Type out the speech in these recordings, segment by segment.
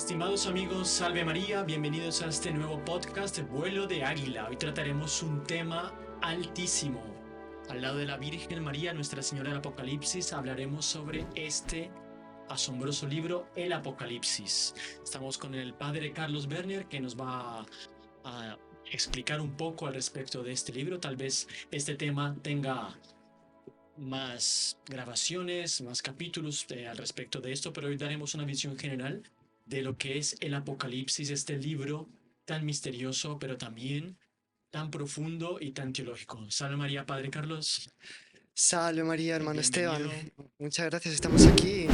Estimados amigos, Salve María, bienvenidos a este nuevo podcast Vuelo de Águila. Hoy trataremos un tema altísimo. Al lado de la Virgen María, Nuestra Señora del Apocalipsis, hablaremos sobre este asombroso libro, el Apocalipsis. Estamos con el padre Carlos Werner, que nos va a explicar un poco al respecto de este libro. Tal vez este tema tenga más grabaciones, más capítulos al respecto de esto, pero hoy daremos una visión general de lo que es el Apocalipsis, este libro tan misterioso, pero también tan profundo y tan teológico. Salve María, Padre Carlos. Salve María, hermano Bienvenido. Esteban. Muchas gracias. Estamos aquí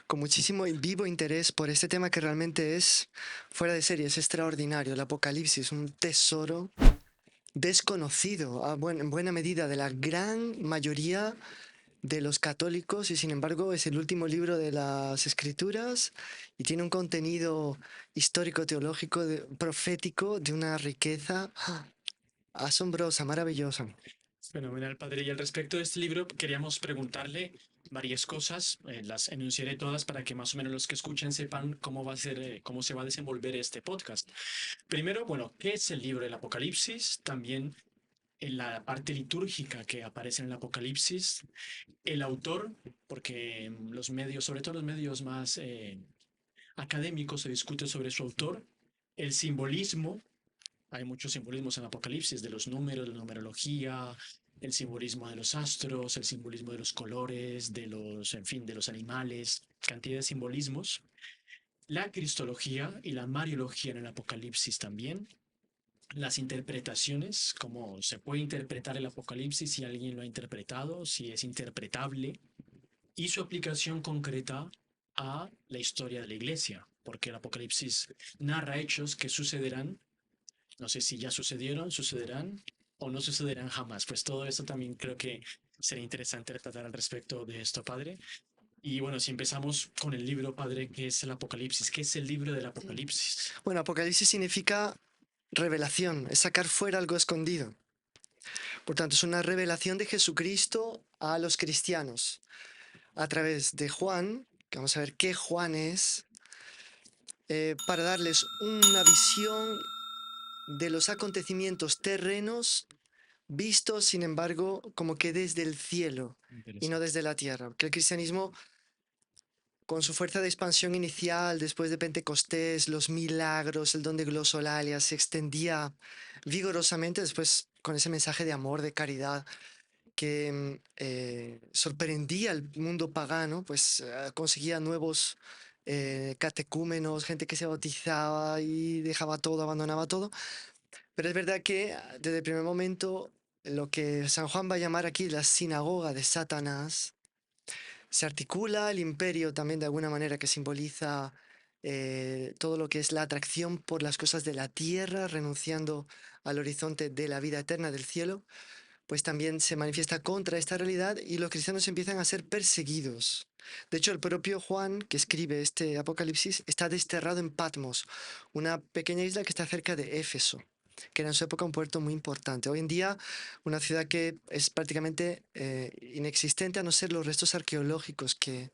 con muchísimo y vivo interés por este tema que realmente es fuera de serie, es extraordinario. El Apocalipsis, un tesoro desconocido en buena medida de la gran mayoría de los católicos y sin embargo es el último libro de las Escrituras y tiene un contenido histórico, teológico, profético de una riqueza asombrosa, maravillosa. Fenomenal, Padre. Y al respecto de este libro, queríamos preguntarle varias cosas, las enunciaré todas para que más o menos los que escuchen sepan cómo va a ser, cómo se va a desenvolver este podcast. Primero, bueno, ¿qué es el libro del Apocalipsis? También en la parte litúrgica que aparece en el Apocalipsis, el autor, porque los medios, sobre todo los medios más académicos, se discute sobre su autor, el simbolismo. Hay muchos simbolismos en Apocalipsis, de los números, la numerología, el simbolismo de los astros, el simbolismo de los colores, de los, en fin, de los animales, cantidad de simbolismos. La cristología y la mariología en el Apocalipsis también. Las interpretaciones, cómo se puede interpretar el Apocalipsis, si alguien lo ha interpretado, si es interpretable, y su aplicación concreta a la historia de la Iglesia, porque el Apocalipsis narra hechos que sucederán, no sé si ya sucedieron, sucederán o no sucederán jamás. Pues todo esto también creo que sería interesante tratar al respecto de esto, Padre. Y bueno, si empezamos con el libro, Padre, ¿qué es el Apocalipsis? ¿Qué es el libro del Apocalipsis? Bueno, Apocalipsis significa revelación, es sacar fuera algo escondido. Por tanto, es una revelación de Jesucristo a los cristianos a través de Juan, que vamos a ver qué Juan es, para darles una visión de los acontecimientos terrenos vistos, sin embargo, como que desde el cielo y no desde la tierra. Que el cristianismo, con su fuerza de expansión inicial, después de Pentecostés, los milagros, el don de glosolalia, se extendía vigorosamente después con ese mensaje de amor, de caridad, que sorprendía al mundo pagano, pues conseguía nuevos catecúmenos, gente que se bautizaba y dejaba todo, abandonaba todo. Pero es verdad que desde el primer momento lo que San Juan va a llamar aquí la sinagoga de Satanás, se articula el imperio también de alguna manera que simboliza todo lo que es la atracción por las cosas de la tierra, renunciando al horizonte de la vida eterna del cielo, pues también se manifiesta contra esta realidad y los cristianos empiezan a ser perseguidos. De hecho, el propio Juan, que escribe este Apocalipsis, está desterrado en Patmos, una pequeña isla que está cerca de Éfeso, que era en su época un puerto muy importante. Hoy en día, una ciudad que es prácticamente inexistente a no ser los restos arqueológicos que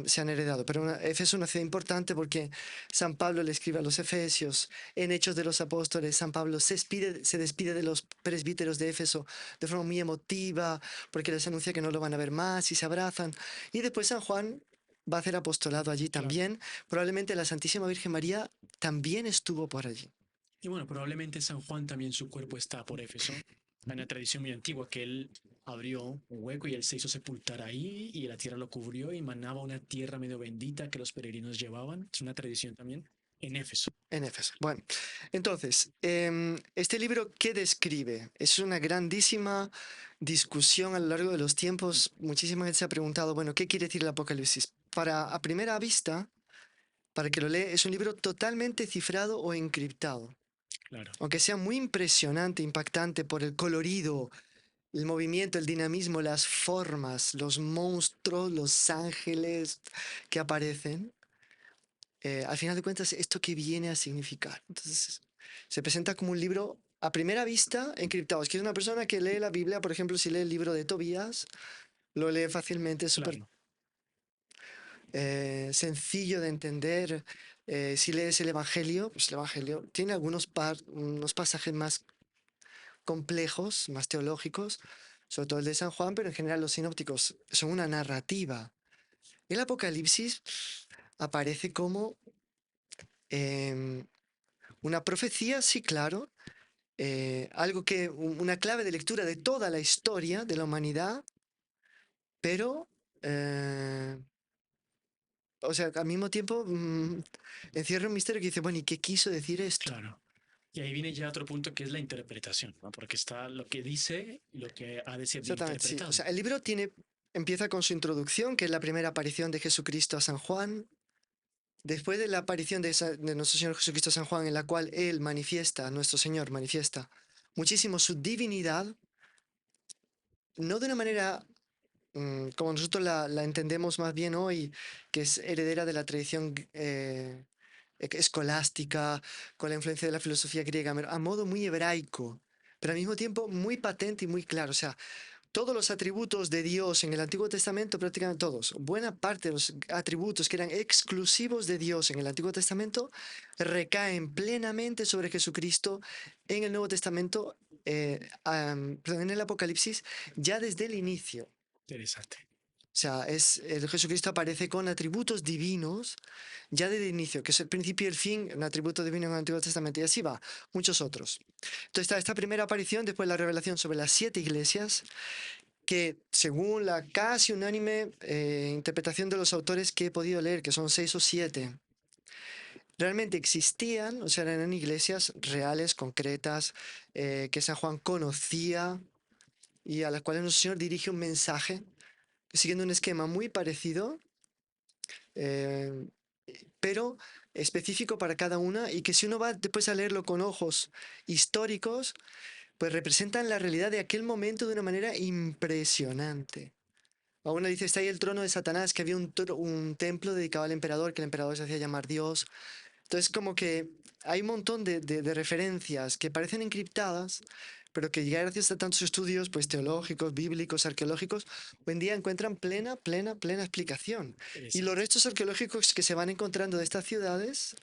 se han heredado. Pero Éfeso es una ciudad importante porque San Pablo le escribe a los Efesios, en Hechos de los Apóstoles, San Pablo se despide de los presbíteros de Éfeso de forma muy emotiva, porque les anuncia que no lo van a ver más y se abrazan. Y después San Juan va a hacer apostolado allí Claro. también. Probablemente la Santísima Virgen María también estuvo por allí. Y bueno, probablemente San Juan también su cuerpo está por Éfeso. Hay una tradición muy antigua que él abrió un hueco y él se hizo sepultar ahí y la tierra lo cubrió y manaba una tierra medio bendita que los peregrinos llevaban. Es una tradición también en Éfeso. En Éfeso. Bueno, entonces, este libro, ¿qué describe? Es una grandísima discusión a lo largo de los tiempos. Muchísima gente se ha preguntado, bueno, ¿qué quiere decir el Apocalipsis? A primera vista, para que lo lee, es un libro totalmente cifrado o encriptado. Claro. Aunque sea muy impresionante, impactante por el colorido, el movimiento, el dinamismo, las formas, los monstruos, los ángeles que aparecen, al final de cuentas, ¿esto qué viene a significar? Entonces, se presenta como un libro a primera vista encriptado. Es que es una persona que lee la Biblia, por ejemplo, si lee el libro de Tobías, lo lee fácilmente, es súper... Claro. sencillo de entender. Si lees el Evangelio, pues el Evangelio tiene unos pasajes más complejos, más teológicos, sobre todo el de San Juan, pero en general los sinópticos son una narrativa. El Apocalipsis aparece como em, una profecía, sí, claro, una clave de lectura de toda la historia de la humanidad, pero, o sea, al mismo tiempo encierra un misterio que dice, bueno, ¿y qué quiso decir esto? Claro. Y ahí viene ya otro punto que es la interpretación, ¿no? Porque está lo que dice y lo que ha de ser Exactamente, sí. O interpretado. sea, el libro empieza con su introducción, que es la primera aparición de Jesucristo a San Juan. Después de la aparición de nuestro Señor Jesucristo a San Juan, en la cual Él manifiesta, nuestro Señor manifiesta muchísimo su divinidad, no de una manera como nosotros la entendemos más bien hoy, que es heredera de la tradición escolástica, con la influencia de la filosofía griega, a modo muy hebraico, pero al mismo tiempo muy patente y muy claro. O sea, todos los atributos de Dios en el Antiguo Testamento, prácticamente todos, buena parte de los atributos que eran exclusivos de Dios en el Antiguo Testamento, recaen plenamente sobre Jesucristo en el Nuevo Testamento, perdón, en el Apocalipsis, ya desde el inicio. Interesante. O sea, el Jesucristo aparece con atributos divinos ya desde el inicio, que es el principio y el fin, un atributo divino en el Antiguo Testamento, y así va, muchos otros. Entonces está esta primera aparición, después la revelación sobre las 7 iglesias, que según la casi unánime interpretación de los autores que he podido leer, que son 6 o 7, realmente existían, o sea, eran iglesias reales, concretas, que San Juan conocía y a las cuales nuestro Señor dirige un mensaje siguiendo un esquema muy parecido, eh, pero específico para cada una y que si uno va después a leerlo con ojos históricos, pues representan la realidad de aquel momento de una manera impresionante. A uno dice, está ahí el trono de Satanás, que había un templo dedicado al emperador, que el emperador se hacía llamar Dios. Entonces, como que hay un montón de referencias que parecen encriptadas, pero que ya gracias a tantos estudios pues, teológicos, bíblicos, arqueológicos, hoy en día encuentran plena explicación. Y los Interesante. restos arqueológicos que se van encontrando de estas ciudades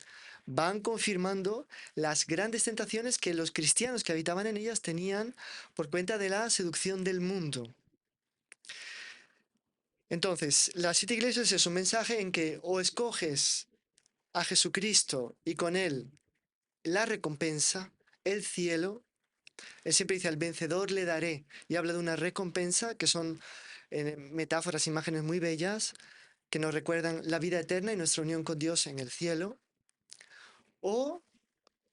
van confirmando las grandes tentaciones que los cristianos que habitaban en ellas tenían por cuenta de la seducción del mundo. Entonces, las 7 iglesias es un mensaje en que o escoges a Jesucristo y con él la recompensa, el cielo. Él siempre dice, al vencedor le daré. Y habla de una recompensa, que son metáforas, imágenes muy bellas, que nos recuerdan la vida eterna y nuestra unión con Dios en el cielo. O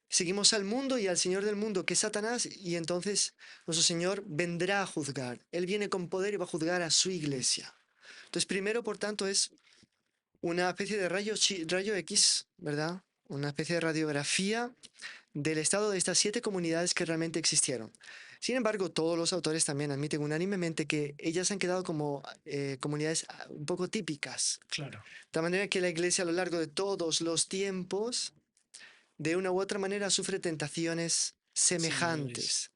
seguimos al mundo y al Señor del mundo, que es Satanás, y entonces nuestro Señor vendrá a juzgar. Él viene con poder y va a juzgar a su iglesia. Entonces, primero, por tanto, es una especie de rayo X, ¿verdad? Una especie de radiografía del estado de estas 7 comunidades que realmente existieron. Sin embargo, todos los autores también admiten unánimemente que ellas han quedado como comunidades un poco típicas. Claro. De tal manera que la iglesia a lo largo de todos los tiempos, de una u otra manera, sufre tentaciones Similares. semejantes.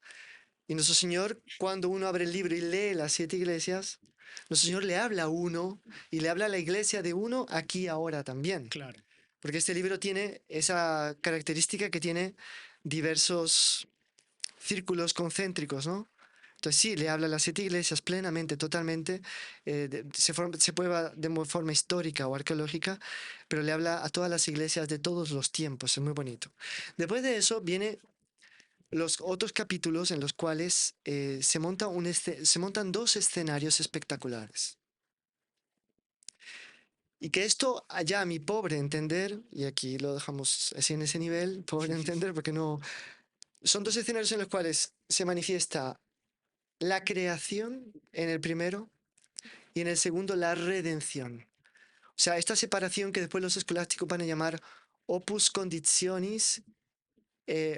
Y nuestro Señor, cuando uno abre el libro y lee las 7 iglesias, nuestro Señor le habla a uno y le habla a la iglesia de uno aquí ahora también. Claro. Porque este libro tiene esa característica que tiene diversos círculos concéntricos, ¿no? Entonces sí, le habla a las 7 iglesias plenamente, totalmente, se prueba de forma histórica o arqueológica, pero le habla a todas las iglesias de todos los tiempos, es muy bonito. Después de eso viene los otros capítulos en los cuales se montan 2 escenarios espectaculares. Y que esto, allá a mi pobre entender, y aquí lo dejamos así en ese nivel, pobre entender, porque no... Son 2 escenarios en los cuales se manifiesta la creación en el primero y en el segundo la redención. O sea, esta separación que después los escolásticos van a llamar opus conditionis,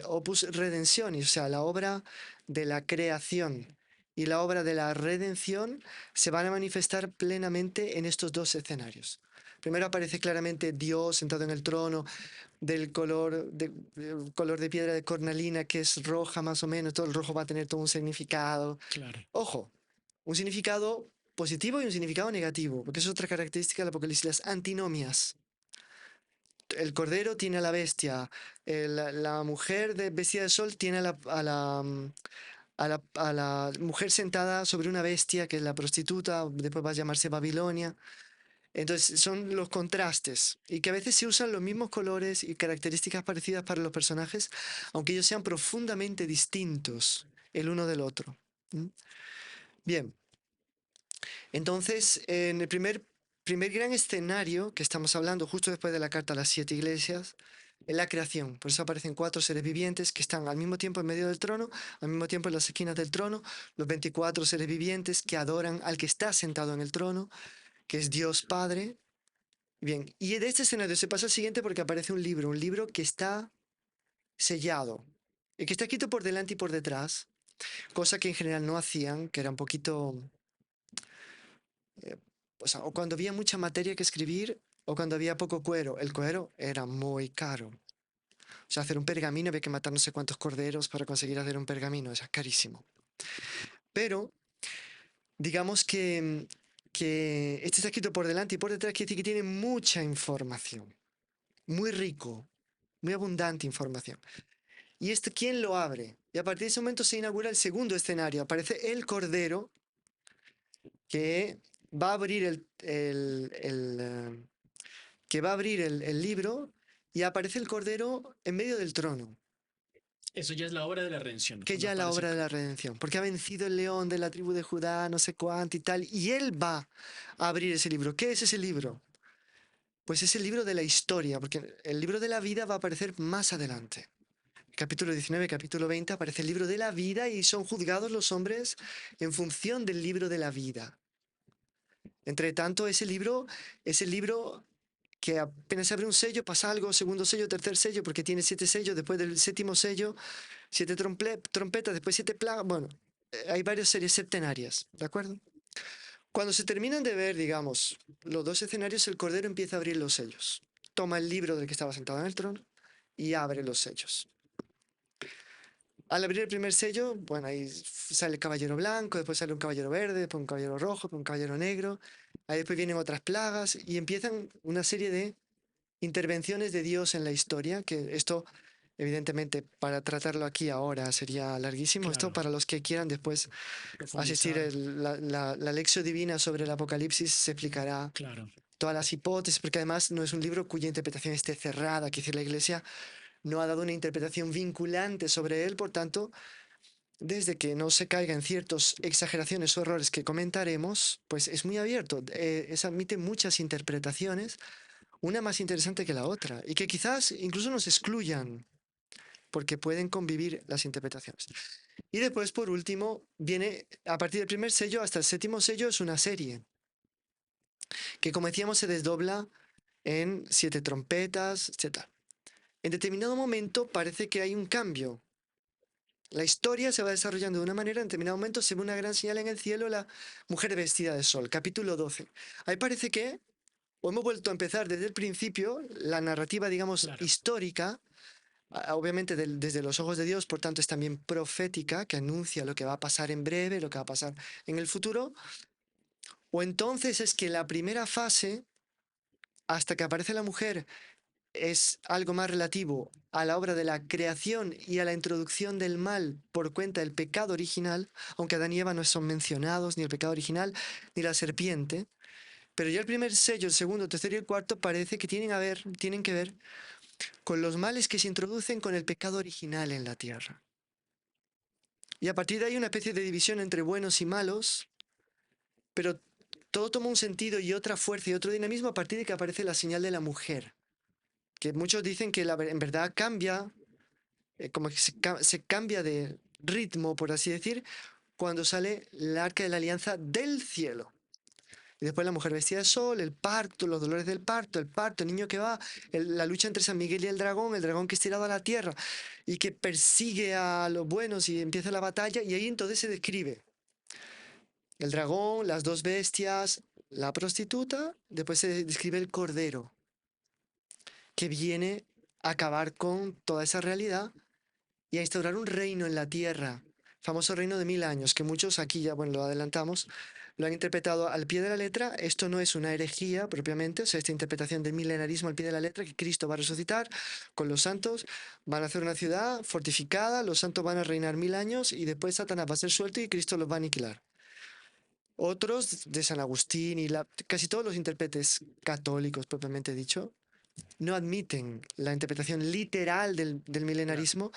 opus redentionis, o sea, la obra de la creación y la obra de la redención se van a manifestar plenamente en estos 2 escenarios. Primero aparece claramente Dios sentado en el trono, del color de piedra de cornalina, que es roja más o menos, todo el rojo va a tener todo un significado. Claro. Ojo, un significado positivo y un significado negativo, porque es otra característica del Apocalipsis, las antinomias. El cordero tiene a la bestia, la mujer vestida de sol tiene a la mujer sentada sobre una bestia, que es la prostituta, después va a llamarse Babilonia. Entonces son los contrastes y que a veces se usan los mismos colores y características parecidas para los personajes, aunque ellos sean profundamente distintos el uno del otro. ¿Mm? Bien, entonces en el primer gran escenario que estamos hablando justo después de la carta a las 7 iglesias, es la creación. Por eso aparecen 4 seres vivientes que están al mismo tiempo en medio del trono, al mismo tiempo en las esquinas del trono, los 24 seres vivientes que adoran al que está sentado en el trono, que es Dios Padre. Bien, y de este escenario se pasa al siguiente porque aparece un libro que está sellado, y que está escrito por delante y por detrás, cosa que en general no hacían, que era un poquito, eh, o sea, o cuando había mucha materia que escribir, o cuando había poco cuero. El cuero era muy caro. O sea, hacer un pergamino había que matar no sé cuántos corderos para conseguir hacer un pergamino, o sea, carísimo. Pero, digamos que este está escrito por delante y por detrás, quiere decir que tiene mucha información, muy rico, muy abundante información. ¿Y esto quién lo abre? Y a partir de ese momento se inaugura el segundo escenario. Aparece el Cordero que va a abrir que va a abrir el libro, y aparece el Cordero en medio del trono, Eso ya es la hora de la redención, que cuando ya es la aparece. obra de la redención, porque ha vencido el león de la tribu de Judá, no sé cuánto y tal, y él va a abrir ese libro. ¿Qué es ese libro? Pues es el libro de la historia, porque el libro de la vida va a aparecer más adelante. Capítulo 19, capítulo 20, aparece el libro de la vida y son juzgados los hombres en función del libro de la vida. Entre tanto, ese libro es el libro que apenas se abre un sello, pasa algo, segundo sello, tercer sello, porque tiene 7 sellos, después del séptimo sello, 7 trompetas, después 7 plagas. Bueno, hay varias series septenarias, ¿de acuerdo? Cuando se terminan de ver, digamos, los 2 escenarios, el Cordero empieza a abrir los sellos. Toma el libro del que estaba sentado en el trono y abre los sellos. Al abrir el primer sello, bueno, ahí sale el caballero blanco, después sale un caballero verde, después un caballero rojo, después un caballero negro. Ahí después vienen otras plagas y empiezan una serie de intervenciones de Dios en la historia, que esto, evidentemente, para tratarlo aquí ahora sería larguísimo. Esto Claro, para los que quieran después asistir profundizar, la lección divina sobre el Apocalipsis, se explicará claro. todas las hipótesis, porque además no es un libro cuya interpretación esté cerrada, que decir, la Iglesia no ha dado una interpretación vinculante sobre él, por tanto, desde que no se caiga en ciertas exageraciones o errores que comentaremos, pues es muy abierto, admite muchas interpretaciones, una más interesante que la otra, y que quizás incluso nos excluyan, porque pueden convivir las interpretaciones. Y después, por último, viene, a partir del primer sello hasta el séptimo sello, es una serie, que como decíamos se desdobla en 7 trompetas, etc. En determinado momento parece que hay un cambio. La historia se va desarrollando de una manera, en determinado momento se ve una gran señal en el cielo, la mujer vestida de sol, capítulo 12. Ahí parece que, o hemos vuelto a empezar desde el principio, la narrativa, digamos, Claro. histórica, obviamente desde los ojos de Dios, por tanto es también profética, que anuncia lo que va a pasar en breve, lo que va a pasar en el futuro, o entonces es que la primera fase, hasta que aparece la mujer, es algo más relativo a la obra de la creación y a la introducción del mal por cuenta del pecado original, aunque Adán y Eva no son mencionados, ni el pecado original, ni la serpiente. Pero ya el primer sello, el segundo, el tercero y el cuarto parece que tienen que ver con los males que se introducen con el pecado original en la tierra. Y a partir de ahí una especie de división entre buenos y malos, pero todo toma un sentido y otra fuerza y otro dinamismo a partir de que aparece la señal de la mujer, que muchos dicen que en verdad cambia, como que se cambia de ritmo, por así decir, cuando sale el arca de la alianza del cielo. Y después la mujer vestida de sol, el parto, los dolores del parto, el niño que va, la lucha entre San Miguel y el dragón que es tirado a la tierra y que persigue a los buenos y empieza la batalla, y ahí entonces se describe el dragón, las 2 bestias, la prostituta, después se describe el cordero, que viene a acabar con toda esa realidad y a instaurar un reino en la tierra, famoso reino de 1000 años, que muchos aquí ya, bueno, lo adelantamos, lo han interpretado al pie de la letra. Esto no es una herejía propiamente, o sea, esta interpretación del milenarismo al pie de la letra, que Cristo va a resucitar con los santos, van a hacer una ciudad fortificada, los santos van a reinar 1000 años y después Satanás va a ser suelto y Cristo los va a aniquilar. Otros de San Agustín y casi todos los intérpretes católicos propiamente dicho, no admiten la interpretación literal del Claro. milenarismo,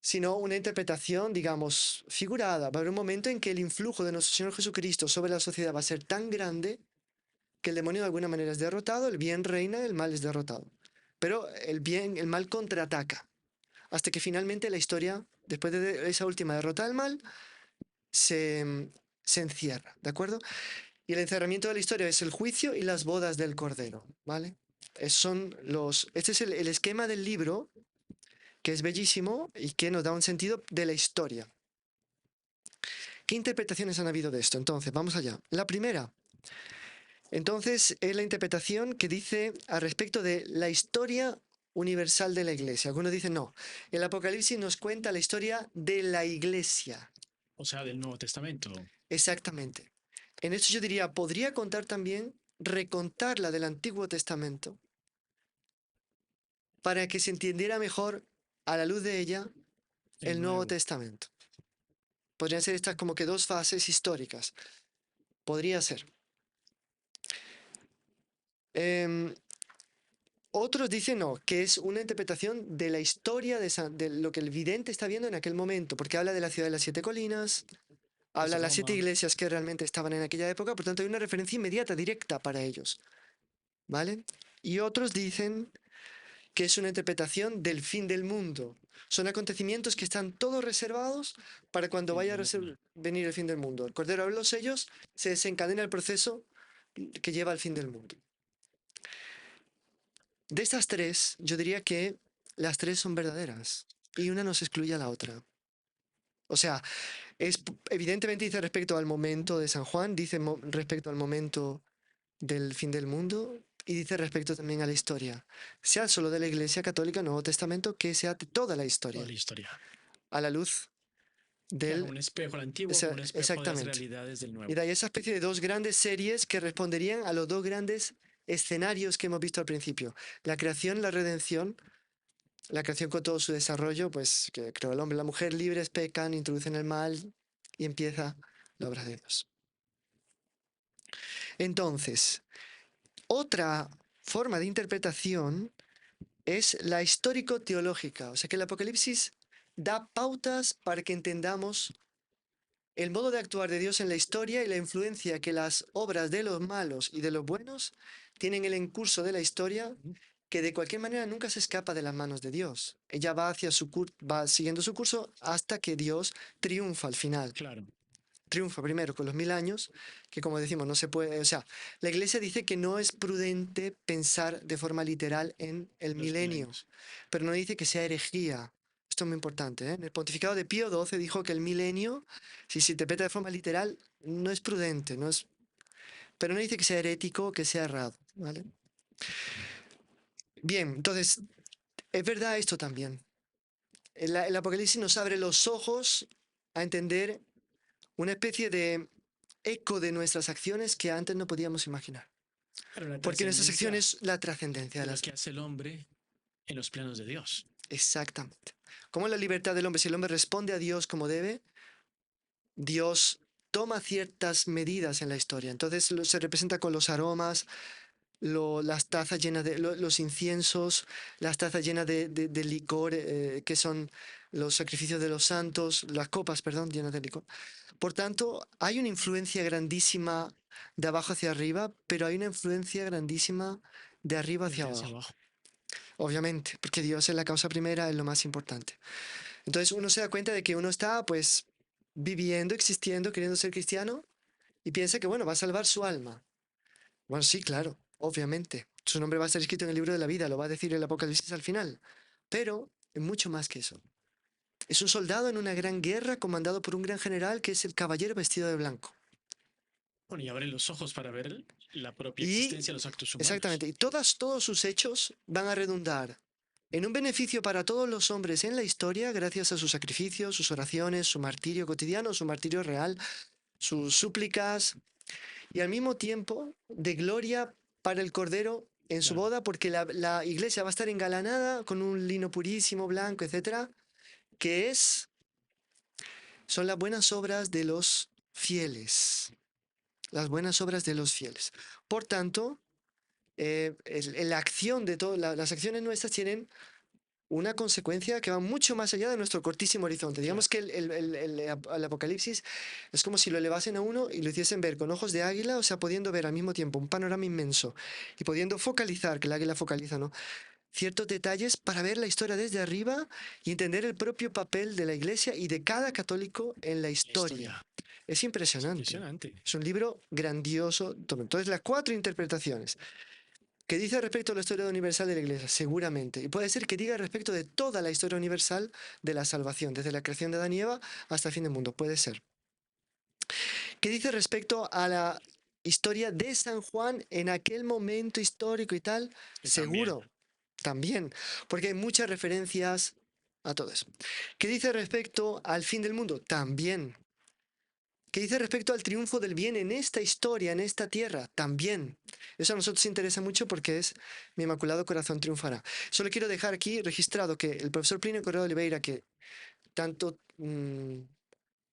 sino una interpretación, digamos, figurada. Va a haber un momento en que el influjo de nuestro Señor Jesucristo sobre la sociedad va a ser tan grande que el demonio de alguna manera es derrotado, el bien reina, el mal es derrotado. Pero el mal contraataca, hasta que finalmente la historia, después de esa última derrota del mal, se, se encierra, ¿de acuerdo? Y el encerramiento de la historia es el juicio y las bodas del Cordero, ¿vale? Este es el esquema del libro, que es bellísimo y que nos da un sentido de la historia. ¿Qué interpretaciones han habido de esto? Entonces, vamos allá. La primera, entonces, es la interpretación que dice al respecto de la historia universal de la Iglesia. Algunos dicen no. El Apocalipsis nos cuenta la historia de la Iglesia. O sea, del Nuevo Testamento. Exactamente. En esto yo diría, podría contar también, recontar la del Antiguo Testamento, para que se entendiera mejor, a la luz de ella, el Nuevo Testamento. Podrían ser estas como que dos fases históricas. Podría ser. Otros dicen no, que es una interpretación de la historia de lo que el vidente está viendo en aquel momento, porque habla de la ciudad de las 7 colinas, habla de las 7 Roma. iglesias que realmente estaban en aquella época, por tanto hay una referencia inmediata, directa para ellos. ¿Vale? Y otros dicen que es una interpretación del fin del mundo. Son acontecimientos que están todos reservados para cuando vaya a venir el fin del mundo. El Cordero abre los sellos, se desencadena el proceso que lleva al fin del mundo. De estas tres, yo diría que las tres son verdaderas y una no se excluye a la otra. O sea, evidentemente dice respecto al momento de San Juan, dice respecto al momento del fin del mundo y dice respecto también a la historia. Sea solo de la Iglesia Católica, Nuevo Testamento, que sea de toda la historia. Toda la historia. A la luz Claro, del... un espejo al antiguo, un espejo de las Exactamente. realidades del Y nuevo. de ahí esa especie de dos grandes series que responderían a los dos grandes escenarios que hemos visto al principio. La creación, la redención. La creación con todo su desarrollo, pues que creó el hombre, la mujer libres pecan, introducen el mal y empieza la obra de Dios. Entonces, otra forma de interpretación es la histórico-teológica, o sea que el Apocalipsis da pautas para que entendamos el modo de actuar de Dios en la historia y la influencia que las obras de los malos y de los buenos tienen en el curso de la historia, que de cualquier manera nunca se escapa de las manos de Dios. Ella va va siguiendo su curso hasta que Dios triunfa al final. Claro. Triunfa primero con los 1000 años, que como decimos, no se puede, o sea, la Iglesia dice que no es prudente pensar de forma literal en el Los milenio, milenios. pero no dice que sea herejía. Esto es muy importante, ¿eh? El pontificado de Pío XII dijo que el milenio, si se interpreta de forma literal, no es prudente, pero no dice que sea herético o que sea errado, ¿vale? Bien, entonces, es verdad esto también. El Apocalipsis nos abre los ojos a entender una especie de eco de nuestras acciones que antes no podíamos imaginar. Claro, la Porque nuestras trascendencia acciones, la trascendencia de de lo las... que hace el hombre en los planos de Dios. Exactamente. Como la libertad del hombre, si el hombre responde a Dios como debe, Dios toma ciertas medidas en la historia. Entonces se representa con los aromas, las tazas llenas de los inciensos, las tazas llenas de licor, que son los sacrificios de los santos, las copas, perdón, llenas de licor. Por tanto, hay una influencia grandísima de abajo hacia arriba, pero hay una influencia grandísima de arriba hacia Desde hacia abajo. abajo. Obviamente, porque Dios es la causa primera, es lo más importante. Entonces uno se da cuenta de que uno está pues viviendo, existiendo, queriendo ser cristiano y piensa que bueno, va a salvar su alma. Bueno, sí, claro, obviamente. Su nombre va a estar escrito en el libro de la vida, lo va a decir el Apocalipsis al final. Pero es mucho más que eso. Es un soldado en una gran guerra comandado por un gran general que es el caballero vestido de blanco. Bueno, y abre los ojos para ver la propia Y, existencia de los actos humanos. exactamente, y todos sus hechos van a redundar en un beneficio para todos los hombres en la historia gracias a sus sacrificios, sus oraciones, su martirio cotidiano, su martirio real, sus súplicas. y al mismo tiempo de gloria para el Cordero en su Claro, boda, porque la iglesia va a estar engalanada con un lino purísimo, blanco, etcétera, que son las buenas obras de los fieles. Las buenas obras de los fieles. Por tanto, la acción de todas las acciones nuestras tienen una consecuencia que va mucho más allá de nuestro cortísimo horizonte. claro. Digamos que el Apocalipsis es como si lo elevasen a uno y lo hiciesen ver con ojos de águila, o sea, pudiendo ver al mismo tiempo un panorama inmenso y pudiendo focalizar, que el águila focaliza, ¿no? Ciertos detalles para ver la historia desde arriba y entender el propio papel de la Iglesia y de cada católico en la La historia. historia. Es Es impresionante. impresionante. Es un libro grandioso. Entonces, las cuatro interpretaciones. ¿Qué dice respecto a la historia universal de la Iglesia? Seguramente. Y puede ser que diga respecto de toda la historia universal de la salvación, desde la creación de Adán y Eva hasta el fin del mundo. Puede ser. ¿Qué dice respecto a la historia de San Juan en aquel momento histórico y tal? También. Seguro. También. Porque hay muchas referencias a todo eso. ¿Qué dice respecto al fin del mundo? También. ¿Qué dice respecto al triunfo del bien en esta historia, en esta tierra? También. Eso a nosotros nos interesa mucho porque es mi Inmaculado Corazón triunfará. Solo quiero dejar aquí registrado que el profesor Plinio Correo de Oliveira, que tanto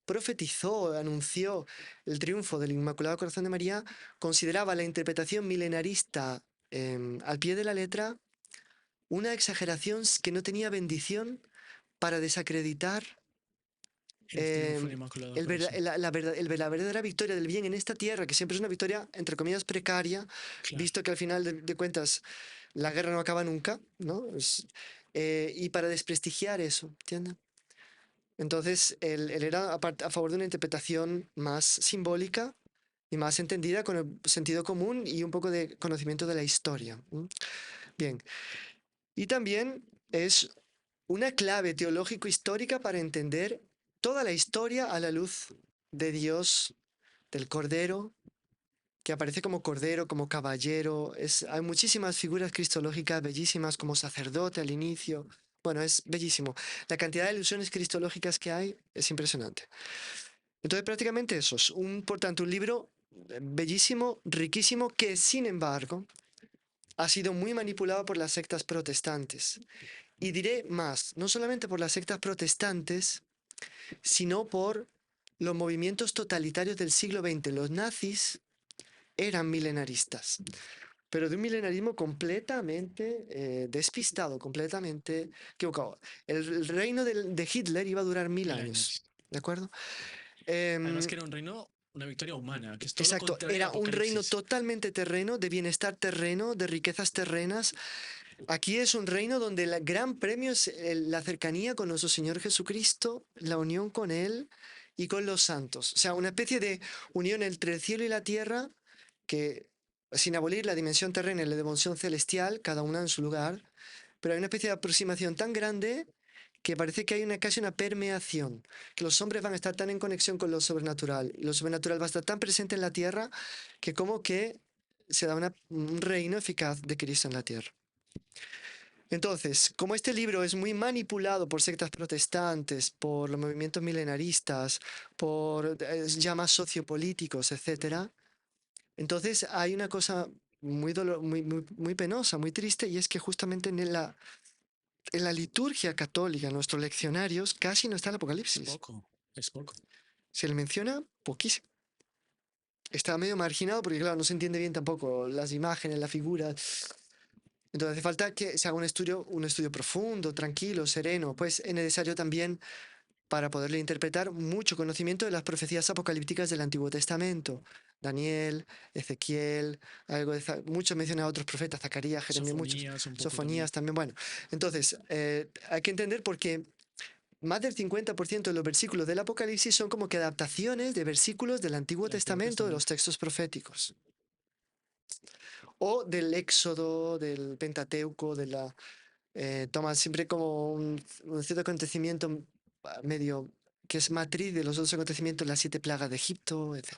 profetizó, anunció el triunfo del Inmaculado Corazón de María, consideraba la interpretación milenarista al pie de la letra una exageración que no tenía bendición para desacreditar El triunfo del Inmaculado Corazón. la verdadera victoria del bien en esta tierra, que siempre es una victoria, entre comillas, precaria, Claro. visto que al final de cuentas la guerra no acaba nunca, ¿no? Y para desprestigiar eso, ¿entiendes? Entonces, él era a favor de una interpretación más simbólica y más entendida con el sentido común y un poco de conocimiento de la historia. Bien, y también es una clave teológico-histórica para entender toda la historia a la luz de Dios, del Cordero, que aparece como Cordero, como Caballero. Hay muchísimas figuras cristológicas bellísimas como sacerdote al inicio. Bueno, es bellísimo. La cantidad de ilusiones cristológicas que hay es impresionante. Entonces, prácticamente eso es por tanto, un libro bellísimo, riquísimo, que sin embargo ha sido muy manipulado por las sectas protestantes. Y diré más, no solamente por las sectas protestantes, sino por los movimientos totalitarios del siglo XX. Los nazis eran milenaristas, pero de un milenarismo completamente despistado, completamente equivocado. El reino de Hitler iba a durar 1000 años, 1000 años. ¿de acuerdo? Además Em, que era un reino, una victoria humana, que es todo lo exacto, contrario del era un reino Apocalipsis. totalmente terreno, de bienestar terreno, de riquezas terrenas. Aquí es un reino donde el gran premio es la cercanía con nuestro Señor Jesucristo, la unión con Él y con los santos. O sea, una especie de unión entre el cielo y la tierra que, sin abolir la dimensión terrena y la dimensión celestial, cada una en su lugar, pero hay una especie de aproximación tan grande que parece que hay casi una permeación, que los hombres van a estar tan en conexión con lo sobrenatural y lo sobrenatural va a estar tan presente en la tierra que como que se da un reino eficaz de Cristo en la tierra. Entonces, como este libro es muy manipulado por sectas protestantes, por los movimientos milenaristas, por llamas sociopolíticos, etcétera, entonces hay una cosa muy penosa, muy triste, y es que justamente en la liturgia católica, en nuestros leccionarios, casi no está el Es Apocalipsis. poco, es poco. Se le menciona poquísimo. Está medio marginado porque, claro, no se entiende bien tampoco las imágenes, las figuras. Entonces hace falta que se haga un estudio profundo, tranquilo, sereno. Pues es necesario también, para poderle interpretar, mucho conocimiento de las profecías apocalípticas del Antiguo Testamento. Daniel, Ezequiel, mucho menciona a otros profetas, Zacarías, Jeremías, muchos. Sofonías un poco también. Sofonías también. Bueno, entonces hay que entender por qué más del 50% de los versículos del Apocalipsis son como que adaptaciones de versículos del Antiguo El Antiguo Testamento, de los Testamento. textos proféticos. O del Éxodo, del Pentateuco, toma siempre como un cierto acontecimiento medio que es matriz de los otros acontecimientos, las 7 plagas de Egipto, etc.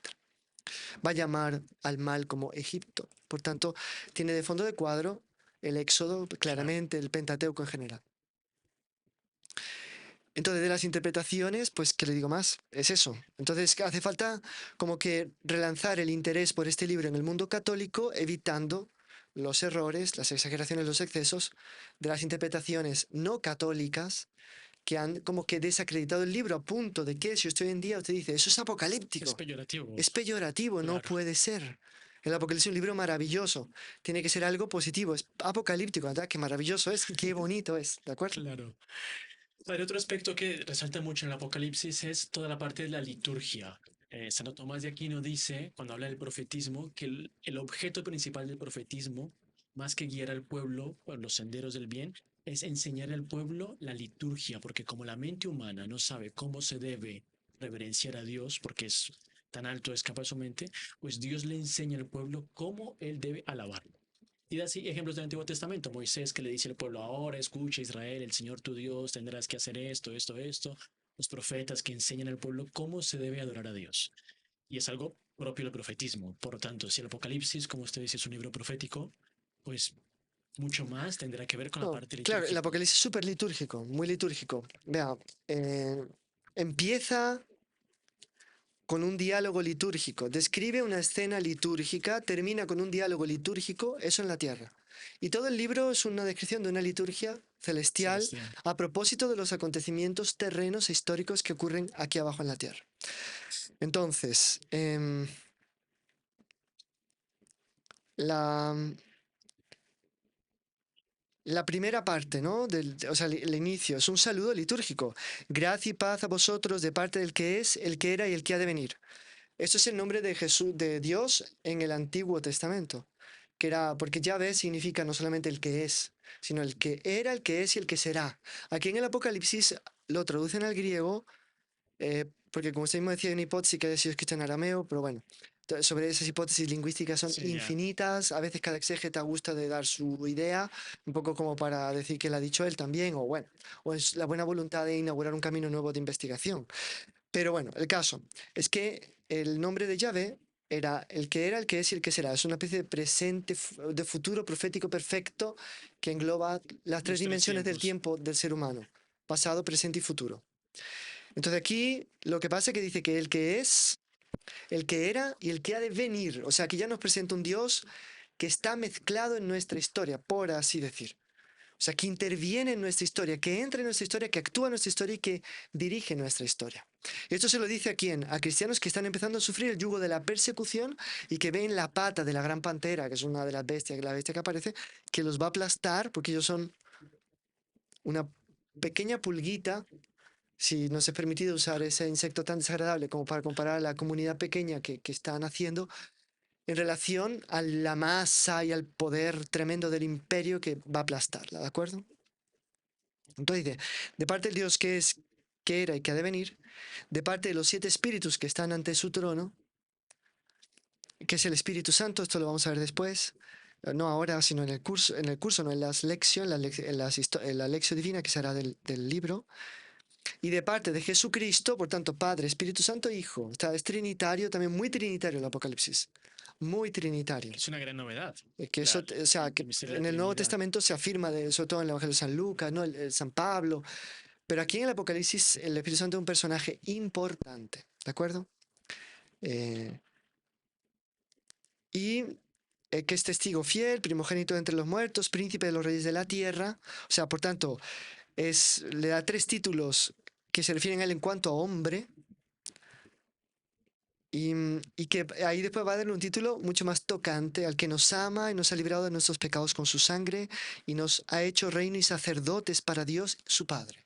Va a llamar al mal como Egipto. Por tanto, tiene de fondo de cuadro el Éxodo, Claro. claramente, el Pentateuco en general. Entonces, de las interpretaciones, pues, ¿qué le digo más? Es eso. Entonces, hace falta como que relanzar el interés por este libro en el mundo católico, evitando los errores, las exageraciones, los excesos de las interpretaciones no católicas que han como que desacreditado el libro a punto de que si usted hoy en día usted dice, eso es Es apocalíptico, peyorativo, es peyorativo, no claro, puede ser. El Apocalipsis es un libro maravilloso, tiene que ser algo positivo, es apocalíptico, ¿verdad? Qué maravilloso es, qué bonito es, ¿de acuerdo? claro. Padre, otro aspecto que resalta mucho en el Apocalipsis es toda la parte de la liturgia. Santo Tomás de Aquino dice, cuando habla del profetismo, que el objeto principal del profetismo, más que guiar al pueblo por los senderos del bien, es enseñar al pueblo la liturgia, porque como la mente humana no sabe cómo se debe reverenciar a Dios, porque es tan alto escapa su mente, pues Dios le enseña al pueblo cómo él debe alabarlo. Y da así ejemplos del Antiguo Testamento. Moisés que le dice al pueblo, ahora escucha Israel, el Señor tu Dios, tendrás que hacer esto, esto, esto. Los profetas que enseñan al pueblo cómo se debe adorar a Dios. Y es algo propio del profetismo. Por lo tanto, si el Apocalipsis, como usted dice, es un libro profético, pues mucho más tendrá que ver con la No, parte claro, el litúrgica. Apocalipsis es súper litúrgico, muy litúrgico. Vea, eh, empieza con un diálogo litúrgico, describe una escena litúrgica, termina con un diálogo litúrgico, eso en la tierra. Y todo el libro es una descripción de una liturgia celestial Celestial. a propósito de los acontecimientos terrenos e históricos que ocurren aquí abajo en la tierra. Entonces, la, la primera parte, ¿no? O sea, el inicio, es un saludo litúrgico. Gracia y paz a vosotros de parte del que es, el que era y el que ha de venir. Esto es el nombre de Jesús, de Dios en el Antiguo Testamento, que era, porque Yahvé significa no solamente el que es, sino el que era, el que es y el que será. Aquí en el Apocalipsis lo traducen al griego, porque como usted mismo decía, hay una hipótesis que ha sido escrita en arameo, pero bueno, sobre esas hipótesis lingüísticas son Sí, ya. infinitas, a veces cada exégeta gusta de dar su idea, un poco como para decir que la ha dicho él también, o bueno, o es la buena voluntad de inaugurar un camino nuevo de investigación. Pero bueno, el caso es que el nombre de Yahvé era, el que es y el que será. Es una especie de presente, de futuro profético perfecto que engloba las tres Los tres dimensiones del tiempos. tiempo del ser humano, pasado, presente y futuro. Entonces aquí lo que pasa es que dice que el que es, el que era y el que ha de venir. O sea, aquí ya nos presenta un Dios que está mezclado en nuestra historia, por así decir. O sea, que interviene en nuestra historia, que entra en nuestra historia, que actúa en nuestra historia y que dirige nuestra historia. Y esto se lo dice a quién? A cristianos que están empezando a sufrir el yugo de la persecución y que ven la pata de la gran pantera, que es una de las bestias, la bestia que aparece, que los va a aplastar porque ellos son una pequeña pulguita, si nos es permitido usar ese insecto tan desagradable como para comparar a la comunidad pequeña que están haciendo en relación a la masa y al poder tremendo del imperio que va a aplastarla, ¿de acuerdo? Entonces dice, de parte del Dios que es, que era y que ha de venir, de parte de los 7 espíritus que están ante su trono, que es el Espíritu Santo, esto lo vamos a ver después, no ahora, sino en el curso, no en las lecciones, en la lección divina que será del libro, y de parte de Jesucristo, por tanto, Padre, Espíritu Santo, Hijo. O sea, es trinitario, también muy trinitario el Apocalipsis, muy trinitario. Es una gran novedad. Que eso, o sea, El que misterio de la en el Nuevo Trinidad. Testamento se afirma, sobre todo en el Evangelio de San Lucas, ¿no? El San Pablo, pero aquí en el Apocalipsis el Espíritu Santo es un personaje importante, ¿de acuerdo? Eh, y que es testigo fiel, primogénito de entre los muertos, príncipe de los reyes de la tierra. O sea, por tanto, le da 3 títulos que se refieren a él en cuanto a hombre. Y que ahí después va a darle un título mucho más tocante al que nos ama y nos ha librado de nuestros pecados con su sangre y nos ha hecho reino y sacerdotes para Dios, su Padre.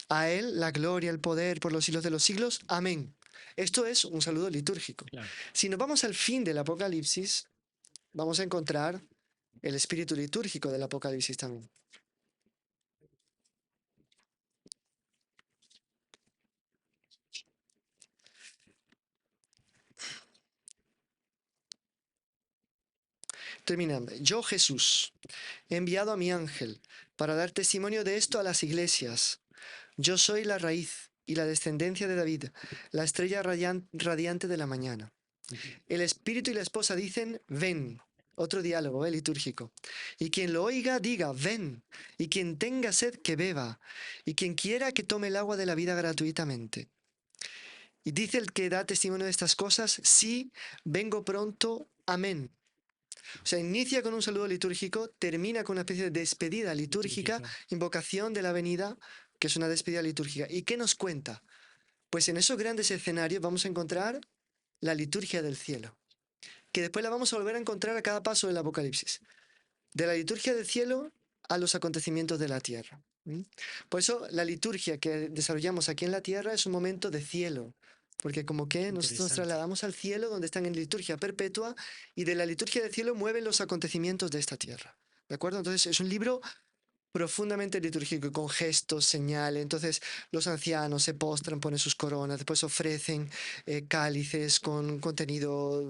A Él la gloria, el poder por los siglos de los siglos. Amén. Esto es un saludo litúrgico. Claro. Si nos vamos al fin del Apocalipsis, vamos a encontrar el espíritu litúrgico del Apocalipsis también. Terminando. Yo, Jesús, he enviado a mi ángel para dar testimonio de esto a las iglesias. Yo soy la raíz y la descendencia de David, la estrella radiante de la mañana. El espíritu y la esposa dicen, ven. otro diálogo litúrgico. Y quien lo oiga, diga, ven. Y quien tenga sed, que beba. Y quien quiera, que tome el agua de la vida gratuitamente. Y dice el que da testimonio de estas cosas, sí, vengo pronto, amén. O sea, inicia con un saludo litúrgico, termina con una especie de despedida litúrgica, Litúrgica. invocación de la venida, que es una despedida litúrgica. ¿Y qué nos cuenta? Pues en esos grandes escenarios vamos a encontrar la liturgia del cielo, que después la vamos a volver a encontrar a cada paso del Apocalipsis. De la liturgia del cielo a los acontecimientos de la tierra. ¿Mm? Por eso la liturgia que desarrollamos aquí en la tierra es un momento de cielo, porque como que nosotros nos Interesante. trasladamos al cielo donde están en liturgia perpetua y de la liturgia del cielo mueven los acontecimientos de esta tierra. ¿De acuerdo? Entonces es un libro profundamente litúrgico, y con gestos, señales. Entonces los ancianos se postran, ponen sus coronas, después ofrecen cálices con contenido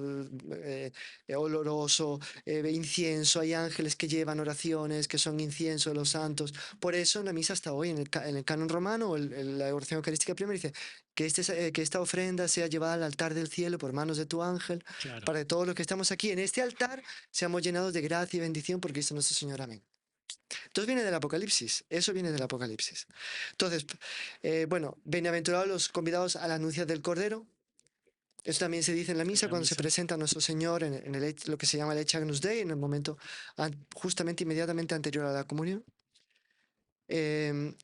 oloroso, incienso. Hay ángeles que llevan oraciones, que son incienso de los santos. Por eso en la misa hasta hoy, en el canon romano, o la oración eucarística primera, dice que esta ofrenda sea llevada al altar del cielo por manos de tu ángel, Claro. para que todos los que estamos aquí en este altar seamos llenados de gracia y bendición por Cristo nuestro Señor. Amén. Entonces viene del Apocalipsis, eso viene del Apocalipsis. Entonces, bueno, bienaventurados los convidados a las nupcias del Cordero. Eso también se dice en la En misa la cuando se misa. presenta a nuestro Señor en lo que se llama el Ecce Agnus Dei, en el momento justamente inmediatamente anterior a la comunión. Em,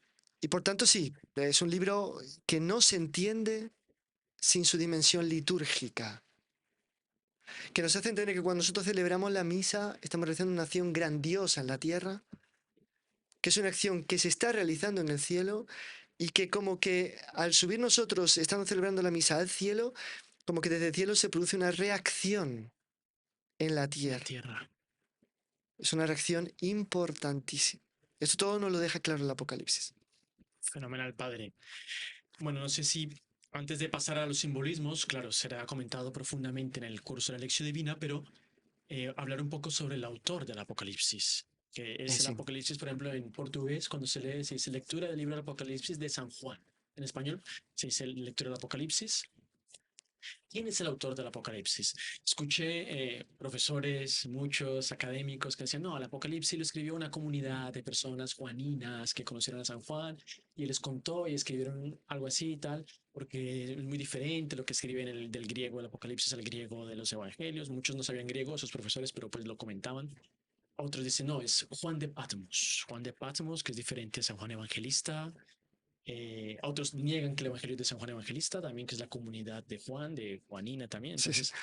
y por tanto, sí, es un libro que no se entiende sin su dimensión litúrgica, que nos hace entender que cuando nosotros celebramos la misa estamos realizando una acción grandiosa en la tierra, que es una acción que se está realizando en el cielo y que como que al subir nosotros, estando celebrando la misa al cielo, como que desde el cielo se produce una reacción en la En la tierra. tierra. Es una reacción importantísima. Esto todo nos lo deja claro el Apocalipsis. Fenomenal, padre. Bueno, no sé si antes de pasar a los simbolismos, claro, será comentado profundamente en el curso de la lección divina, pero hablar un poco sobre el autor del Apocalipsis, que es el Sí. Apocalipsis, por ejemplo, en portugués, cuando se lee, se dice lectura del libro del Apocalipsis de San Juan. En español se dice lectura del Apocalipsis. ¿Quién es el autor del Apocalipsis? Escuché profesores, muchos académicos que decían, no, el Apocalipsis lo escribió una comunidad de personas juaninas que conocieron a San Juan y él les contó y escribieron algo así y tal, porque es muy diferente lo que escriben del griego, el Apocalipsis al griego de los evangelios. Muchos no sabían griego, esos profesores, pero pues lo comentaban. Otros dicen, no, es Juan de Patmos, que es diferente a San Juan Evangelista. Otros niegan que el Evangelio es de San Juan Evangelista, también que es la comunidad de Juan, de Juanina también. Sí, sí. Entonces,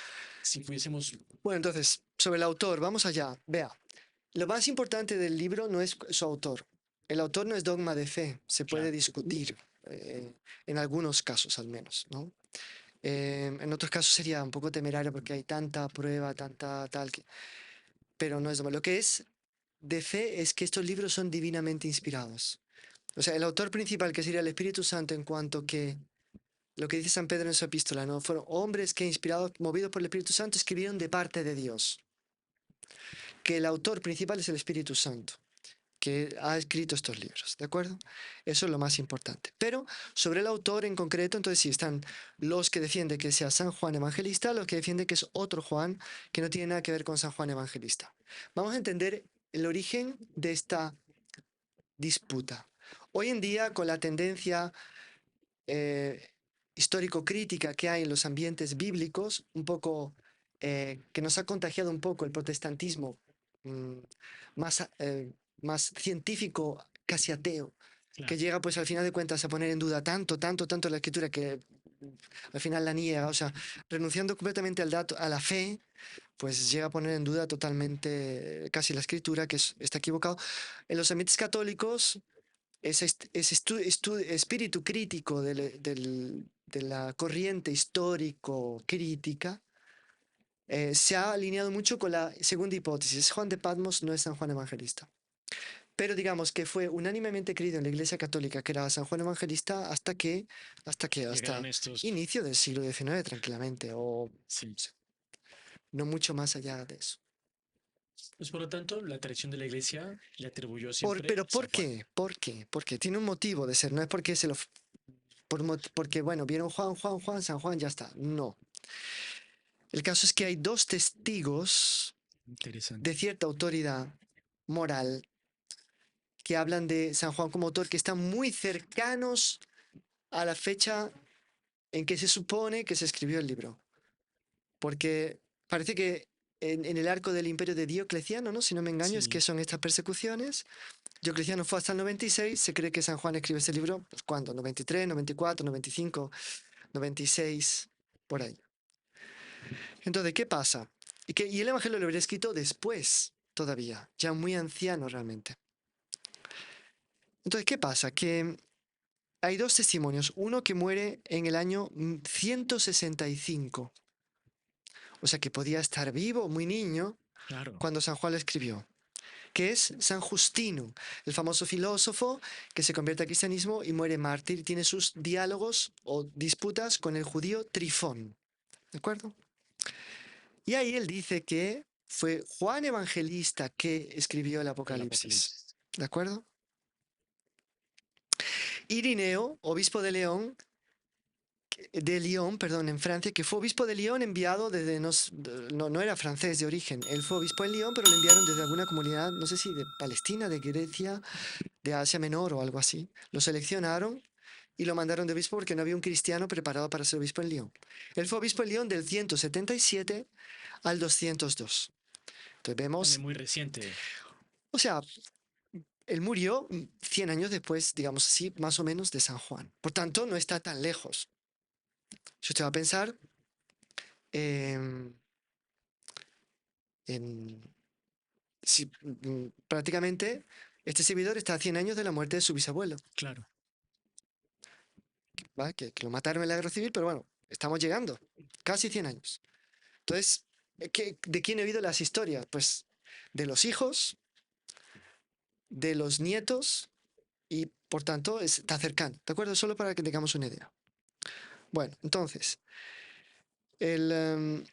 si pudiésemos, Bueno, entonces, sobre el autor, vamos allá. Vea, lo más importante del libro no es su autor. El autor no es dogma de fe, se puede claro, discutir, en algunos casos al menos, ¿no? En otros casos sería un poco temerario porque hay tanta prueba, tanta tal, pero no es dogma. Lo que es de fe es que estos libros son divinamente inspirados. O sea, el autor principal, que sería el Espíritu Santo, en cuanto que lo que dice San Pedro en su epístola, ¿no? Fueron hombres que, inspirados, movidos por el Espíritu Santo, escribieron de parte de Dios. Que el autor principal es el Espíritu Santo, que ha escrito estos libros, ¿de acuerdo? Eso es lo más importante. Pero sobre el autor en concreto, entonces sí, están los que defienden que sea San Juan Evangelista, los que defienden que es otro Juan, que no tiene nada que ver con San Juan Evangelista. Vamos a entender el origen de esta disputa. Hoy en día, con la tendencia eh, histórico-crítica que hay en los ambientes bíblicos, un poco que nos ha contagiado un poco el protestantismo mm, más, más científico, casi ateo, que claro, llega pues al final de cuentas a poner en duda tanto la escritura que al final la niega, o sea, renunciando completamente al dato, a la fe, pues llega a poner en duda totalmente casi la escritura, que está equivocado. En los ambientes católicos ese espíritu crítico de la corriente histórico-crítica se ha alineado mucho con la segunda hipótesis. Juan de Patmos no es San Juan Evangelista. Pero digamos que fue unánimemente creído en la Iglesia Católica que era San Juan Evangelista llegaron hasta estos, inicio del siglo XIX tranquilamente, o sí. no mucho más allá de eso. Pues por lo tanto, la tradición de la iglesia le atribuyó siempre Pero San ¿por Juan. qué? ¿Por qué? Porque tiene un motivo de ser, no es porque porque, bueno, vieron Juan, San Juan, ya está. No. El caso es que hay dos testigos Interesante. de cierta autoridad moral que hablan de San Juan como autor, que están muy cercanos a la fecha en que se supone que se escribió el libro. Porque parece que en el arco del imperio de Diocleciano, ¿no? Si no me engaño, es que Sí, son estas persecuciones. Diocleciano fue hasta el 96, se cree que San Juan escribe ese libro, pues, ¿cuándo? 93, 94, 95, 96, por ahí. Entonces, ¿qué pasa? Y el Evangelio lo habría escrito después, todavía, ya muy anciano realmente. Entonces, ¿qué pasa? Que hay dos testimonios, uno que muere en el año 165, o sea que podía estar vivo, muy niño, claro. cuando San Juan lo escribió, que es San Justino, el famoso filósofo que se convierte al cristianismo y muere mártir y tiene sus diálogos o disputas con el judío Trifón. ¿De acuerdo? Y ahí él dice que fue Juan Evangelista que escribió el El Apocalipsis. Apocalipsis. ¿De acuerdo? Irineo, obispo de Lyon, perdón, en Francia, que fue obispo de Lyon enviado desde, no era francés de origen, él fue obispo en Lyon, pero lo enviaron desde alguna comunidad, no sé si de Palestina, de Grecia, de Asia Menor o algo así. Lo seleccionaron y lo mandaron de obispo porque no había un cristiano preparado para ser obispo en Lyon. Él fue obispo en Lyon del 177 al 202. Entonces También vemos, muy reciente. o sea, él murió 100 años después, digamos así, más o menos de San Juan. Por tanto, no está tan lejos. Si usted va a pensar en, en si, prácticamente este servidor está a 100 años de la muerte de su bisabuelo, Claro. ¿va? Que lo mataron en la guerra civil, pero bueno, estamos llegando, casi 100 años. Entonces, ¿de quién he oído las historias? Pues de los hijos, de los nietos y por tanto está cercano, ¿de acuerdo? Solo para que tengamos una idea. Bueno, entonces, el,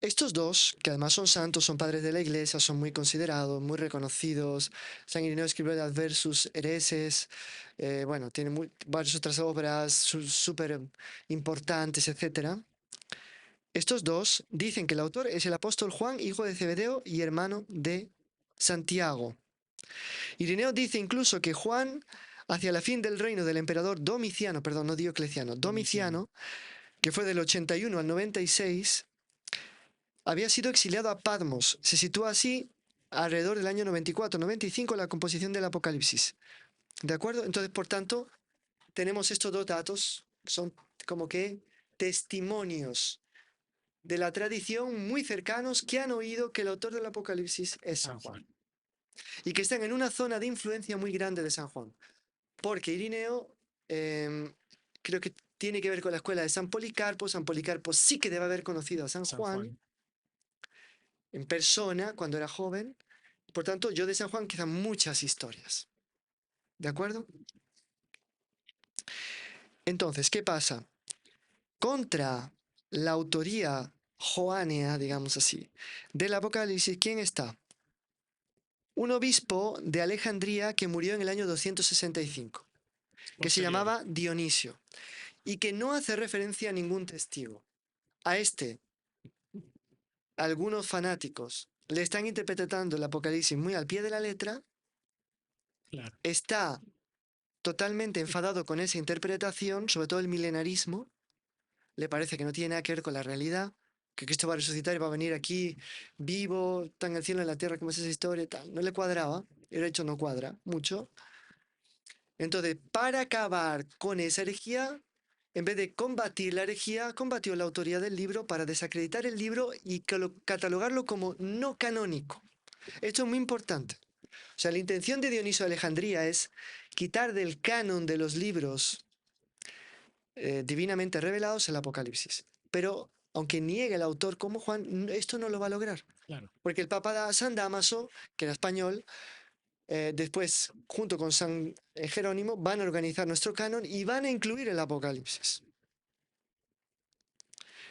estos dos, que además son santos, son padres de la iglesia, son muy considerados, muy reconocidos. San Ireneo escribió el Adversus Hereses, bueno, tiene varias otras obras súper importantes, etc. Estos dos dicen que el autor es el apóstol Juan, hijo de Zebedeo y hermano de Santiago. Ireneo dice incluso que Juan, hacia la fin del reino del emperador Domiciano, perdón, no Diocleciano, Domiciano. Domiciano, que fue del 81 al 96, había sido exiliado a Patmos. Se sitúa así alrededor del año 94-95 la composición del Apocalipsis. ¿De acuerdo? Entonces, por tanto, tenemos estos dos datos, son como que testimonios de la tradición muy cercanos que han oído que el autor del Apocalipsis es San San Juan. Juan. Y que están en una zona de influencia muy grande de San Juan. Porque Irineo creo que tiene que ver con la escuela de San Policarpo. San Policarpo sí que debe haber conocido a San San Juan Juan. en persona cuando era joven. Por tanto, yo de San Juan quedan muchas historias. ¿De acuerdo? Entonces, ¿qué pasa? Contra la autoría joánea, digamos así, del Apocalipsis, ¿quién está? Un obispo de Alejandría que murió en el año 265, que se Posterior. llamaba Dionisio, y que no hace referencia a ningún testigo. A este, algunos fanáticos le están interpretando el Apocalipsis muy al pie de la letra, Claro. está totalmente enfadado con esa interpretación, sobre todo el milenarismo, le parece que no tiene nada que ver con la realidad, que Cristo va a resucitar y va a venir aquí vivo, tan en el cielo en la tierra como es esa historia, tal. No le cuadraba, y de hecho no cuadra mucho. Entonces, para acabar con esa herejía, en vez de combatir la herejía, combatió la autoría del libro para desacreditar el libro y catalogarlo como no canónico. Esto es muy importante. O sea, la intención de Dioniso de Alejandría es quitar del canon de los libros divinamente revelados el Apocalipsis. Pero aunque niegue el autor como Juan, esto no lo va a lograr. Claro. Porque el Papa San Dámaso, que era español, después, junto con San Jerónimo, van a organizar nuestro canon y van a incluir el Apocalipsis.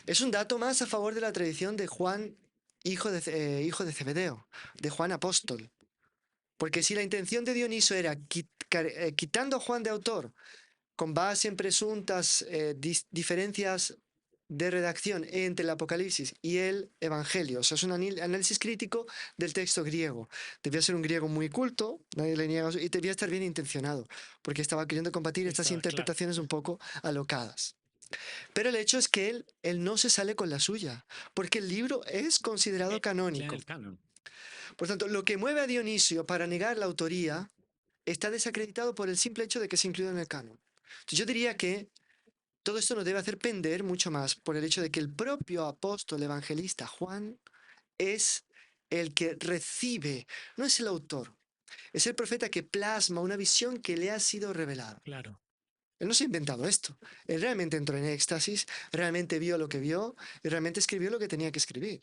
Es un dato más a favor de la tradición de Juan, hijo de Zebedeo, de Juan apóstol. Porque si la intención de Dioniso era quitando a Juan de autor con base en presuntas diferencias de redacción entre el Apocalipsis y el Evangelio. O sea, es un análisis crítico del texto griego. Debía ser un griego muy culto, nadie le niega eso, y debía estar bien intencionado, porque estaba queriendo combatir estas Estaba claro. interpretaciones un poco alocadas. Pero el hecho es que él no se sale con la suya, porque el libro es considerado Ya en canónico. el canon. Por tanto, lo que mueve a Dionisio para negar la autoría está desacreditado por el simple hecho de que se incluye en el canon. Entonces, yo diría que todo esto nos debe hacer pender mucho más por el hecho de que el propio apóstol evangelista Juan es el que recibe, no es el autor, es el profeta que plasma una visión que le ha sido revelada. Claro. Él no se ha inventado esto. Él realmente entró en éxtasis, realmente vio lo que vio y realmente escribió lo que tenía que escribir.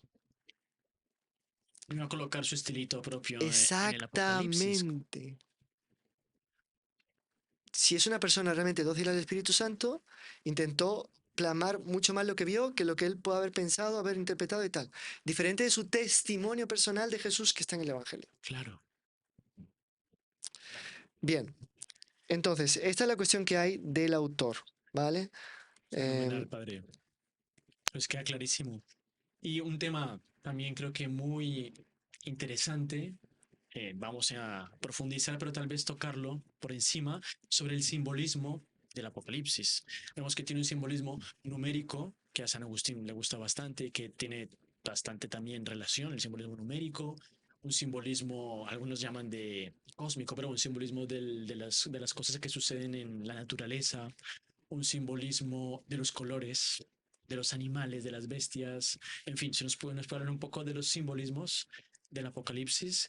Iba a colocar su estilito propio en el Apocalipsis. Exactamente. Si es una persona realmente dócil al Espíritu Santo, intentó plasmar mucho más lo que vio que lo que él puede haber pensado, haber interpretado y tal. Diferente de su testimonio personal de Jesús que está en el Evangelio. Claro. Bien, entonces, esta es la cuestión que hay del autor, ¿vale? Fenomenal, padre. Pues queda clarísimo. Y un tema también creo que muy interesante, vamos a profundizar, pero tal vez tocarlo por encima, sobre el simbolismo del Apocalipsis. Vemos que tiene un simbolismo numérico, que a San Agustín le gusta bastante, que tiene bastante también relación, el simbolismo numérico, un simbolismo, algunos llaman de cósmico, pero un simbolismo de las cosas que suceden en la naturaleza, un simbolismo de los colores, de los animales, de las bestias, en fin, nos puede hablar un poco de los simbolismos del Apocalipsis,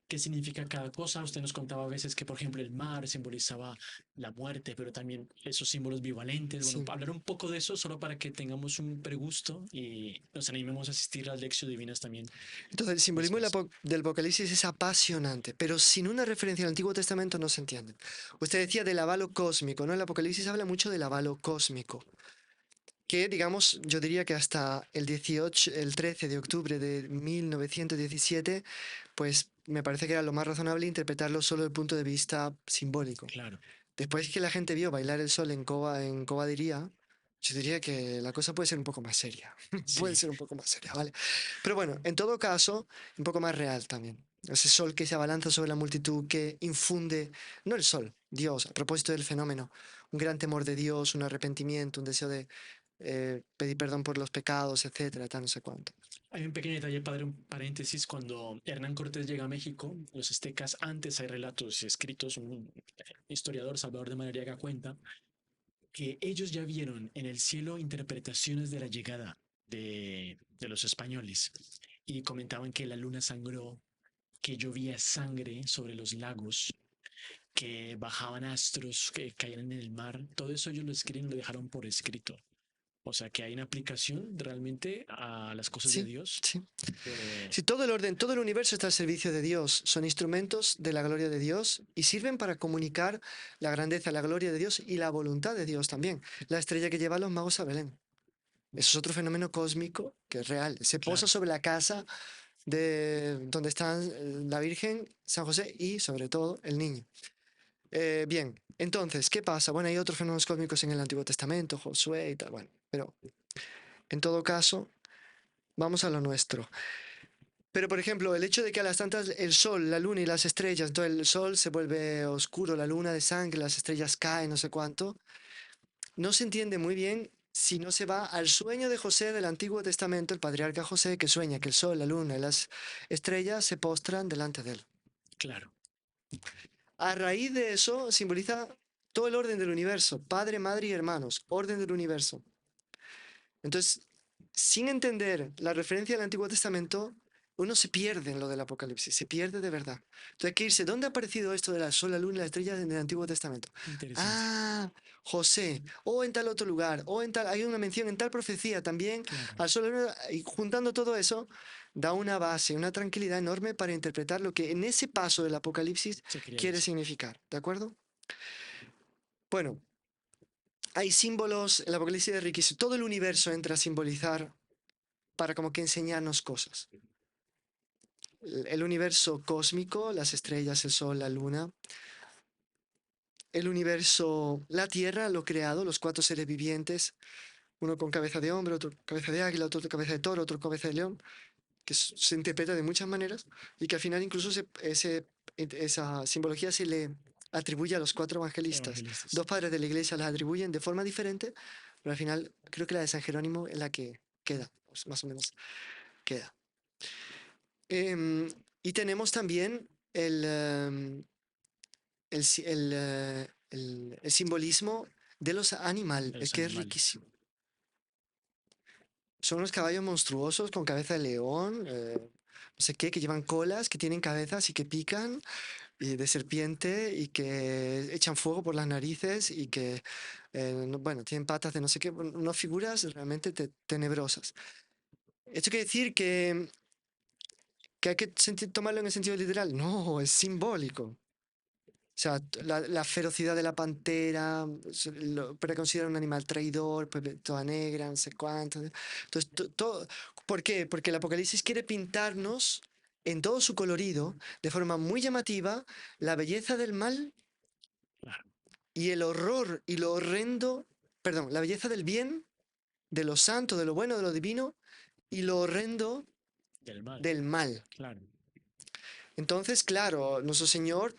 qué significa cada cosa. Usted nos contaba a veces que, por ejemplo, el mar simbolizaba la muerte, pero también esos símbolos bivalentes. Bueno, Sí. hablar un poco de eso solo para que tengamos un pregusto y nos animemos a asistir a las lecciones divinas también Entonces, el simbolismo después. del Apocalipsis es apasionante, pero sin una referencia al Antiguo Testamento no se entiende. Usted decía del avalo cósmico, ¿no? El Apocalipsis habla mucho del avalo cósmico, que digamos, yo diría que hasta el 13 de octubre de 1917, pues me parece que era lo más razonable interpretarlo solo desde el punto de vista simbólico. Claro, Después que la gente vio bailar el sol en Cobadiría, yo diría que la cosa puede ser un poco más seria. Puede sí, ser un poco más seria, ¿vale? Pero bueno, en todo caso, un poco más real también. Ese sol que se abalanza sobre la multitud, que infunde, no el sol, Dios, a propósito del fenómeno, un gran temor de Dios, un arrepentimiento, un deseo de pedir perdón por los pecados, etcétera, tal, no sé cuánto. hay un pequeño detalle, padre, un paréntesis, cuando Hernán Cortés llega a México, los aztecas, antes hay relatos escritos, un historiador, Salvador de Madariaga, cuenta que ellos ya vieron en el cielo interpretaciones de la llegada de los españoles y comentaban que la luna sangró, que llovía sangre sobre los lagos, que bajaban astros, que caían en el mar. Todo eso ellos lo escriben, lo dejaron por escrito. O sea que hay una aplicación realmente a las cosas de Sí, Dios. sí. Eh, Si todo el orden, todo el universo está al servicio de Dios, son instrumentos de la gloria de Dios y sirven para comunicar la grandeza, la gloria de Dios y la voluntad de Dios también. La estrella que lleva a los magos a Belén. Eso es otro fenómeno cósmico que es real. Se posa claro, sobre la casa de donde están la Virgen, San José y sobre todo el niño. Bien, entonces, ¿qué pasa? Bueno, hay otros fenómenos cósmicos en el Antiguo Testamento, Josué y tal, bueno, pero en todo caso, vamos a lo nuestro. Pero, por ejemplo, el hecho de que a las tantas el sol, la luna y las estrellas, entonces el sol se vuelve oscuro, la luna de sangre, las estrellas caen, no sé cuánto, no se entiende muy bien si no se va al sueño de José del Antiguo Testamento, el patriarca José, que sueña que el sol, la luna y las estrellas se postran delante de él. claro. A raíz de eso simboliza todo el orden del universo, padre, madre y hermanos, orden del universo. Entonces, sin entender la referencia al Antiguo Testamento, uno se pierde en lo del Apocalipsis, se pierde de verdad. Entonces hay que irse, ¿dónde ha aparecido esto de la sol, la luna y las estrellas en el Antiguo Testamento? Interesante. Ah, José, o en tal otro lugar, o en tal, hay una mención en tal profecía también Claro, al sol, la luna, y juntando todo eso, da una base, una tranquilidad enorme para interpretar lo que en ese paso del Apocalipsis se quería quiere decir. significar, ¿de acuerdo? Bueno, hay símbolos, el Apocalipsis de riquísimo, todo el universo entra a simbolizar para como que enseñarnos cosas. El universo cósmico, las estrellas, el sol, la luna, el universo, la tierra, lo creado, los cuatro seres vivientes, uno con cabeza de hombre, otro cabeza de águila, otro cabeza de toro, otro cabeza de león, que se interpreta de muchas maneras y que al final incluso esa simbología se le atribuye a los cuatro evangelistas. Evangelistas. Dos padres de la iglesia las atribuyen de forma diferente, pero al final creo que la de San Jerónimo es la que queda, pues, más o menos queda. Em, y tenemos también el simbolismo de los animales, De es los que es animales. riquísimo. Son unos caballos monstruosos con cabeza de león, no sé qué, que llevan colas, que tienen cabezas y que pican, y de serpiente, y que echan fuego por las narices, y que, bueno, tienen patas de no sé qué, unas figuras realmente tenebrosas. ¿Esto quiere decir que hay que tomarlo en el sentido literal? No, es simbólico. O sea, la ferocidad de la pantera, lo preconsidera un animal traidor, pues, toda negra, no sé cuánto. Entonces, todo, ¿por qué? Porque el Apocalipsis quiere pintarnos en todo su colorido, de forma muy llamativa, la belleza del mal Claro. y el horror y lo horrendo, perdón, la belleza del bien, de lo santo, de lo bueno, de lo divino, y lo horrendo Del mal. del mal. Claro. Entonces, claro, nuestro Señor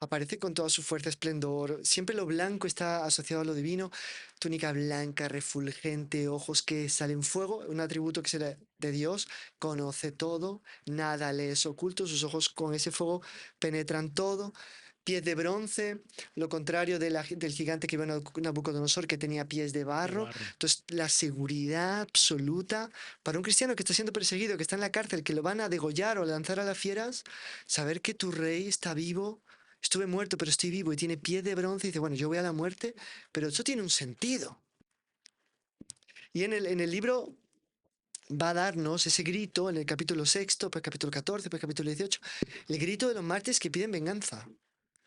aparece con toda su fuerza, esplendor. Siempre lo blanco está asociado a lo divino. Túnica blanca, refulgente, ojos que salen fuego, un atributo que será de Dios. Conoce todo, nada le es oculto. Sus ojos con ese fuego penetran todo. Pies de bronce, lo contrario del gigante que vio Nabucodonosor, que tenía pies de De barro. barro. Entonces, la seguridad absoluta para un cristiano que está siendo perseguido, que está en la cárcel, que lo van a degollar o lanzar a las fieras, saber que tu rey está vivo, estuve muerto pero estoy vivo y tiene pies de bronce y dice, bueno, yo voy a la muerte, pero eso tiene un sentido. Y en el libro va a darnos ese grito en el capítulo 6, pues capítulo 14, pues capítulo 18, el grito de los mártires que piden venganza.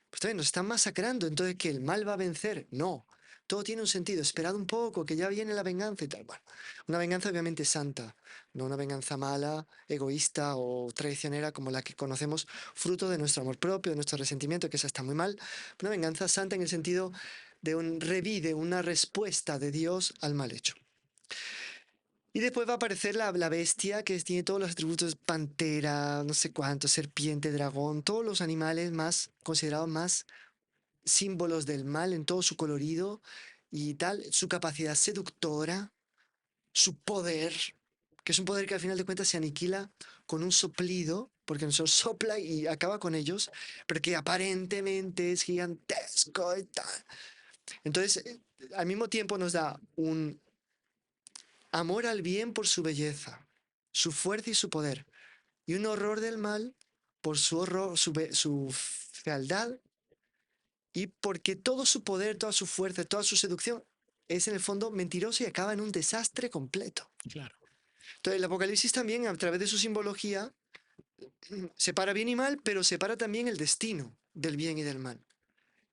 Pues también nos están masacrando, entonces que el mal va a vencer. No, todo tiene un sentido. Esperad un poco, que ya viene la venganza y tal. Bueno, una venganza obviamente santa, no una venganza mala, egoísta o traicionera como la que conocemos, fruto de nuestro amor propio, de nuestro resentimiento, que esa está muy mal. Una venganza santa en el sentido de un revide, una respuesta de Dios al mal hecho. Y después va a aparecer la bestia que tiene todos los atributos, pantera, no sé cuánto, serpiente, dragón, todos los animales más considerados más símbolos del mal en todo su colorido y tal, su capacidad seductora, su poder, que es un poder que al final de cuentas se aniquila con un soplido, porque nosotros sopla y acaba con ellos, pero que aparentemente es gigantesco y tal. Entonces, al mismo tiempo nos da un amor al bien por su belleza, su fuerza y su poder, y un horror del mal por su horror, su fealdad y porque todo su poder, toda su fuerza, toda su seducción es en el fondo mentiroso y acaba en un desastre completo. Claro. Entonces el Apocalipsis también, a través de su simbología, separa bien y mal, pero separa también el destino del bien y del mal.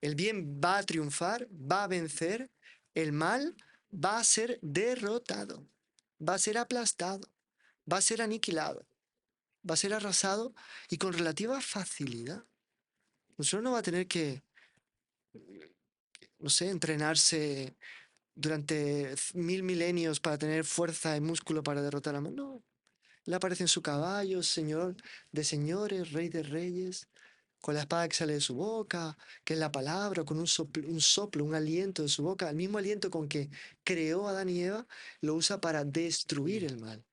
El bien va a triunfar, va a vencer, el mal va a ser derrotado, va a ser aplastado, va a ser aniquilado, va a ser arrasado y con relativa facilidad. Nosotros no va a tener que, no sé, entrenarse durante 1000 milenios para tener fuerza y músculo para derrotar a mal. No, él aparece en su caballo, señor de señores, rey de reyes, con la espada que sale de su boca, que es la palabra, con un soplo, un aliento de su boca, el mismo aliento con que creó a Adán y Eva, lo usa para destruir el mal.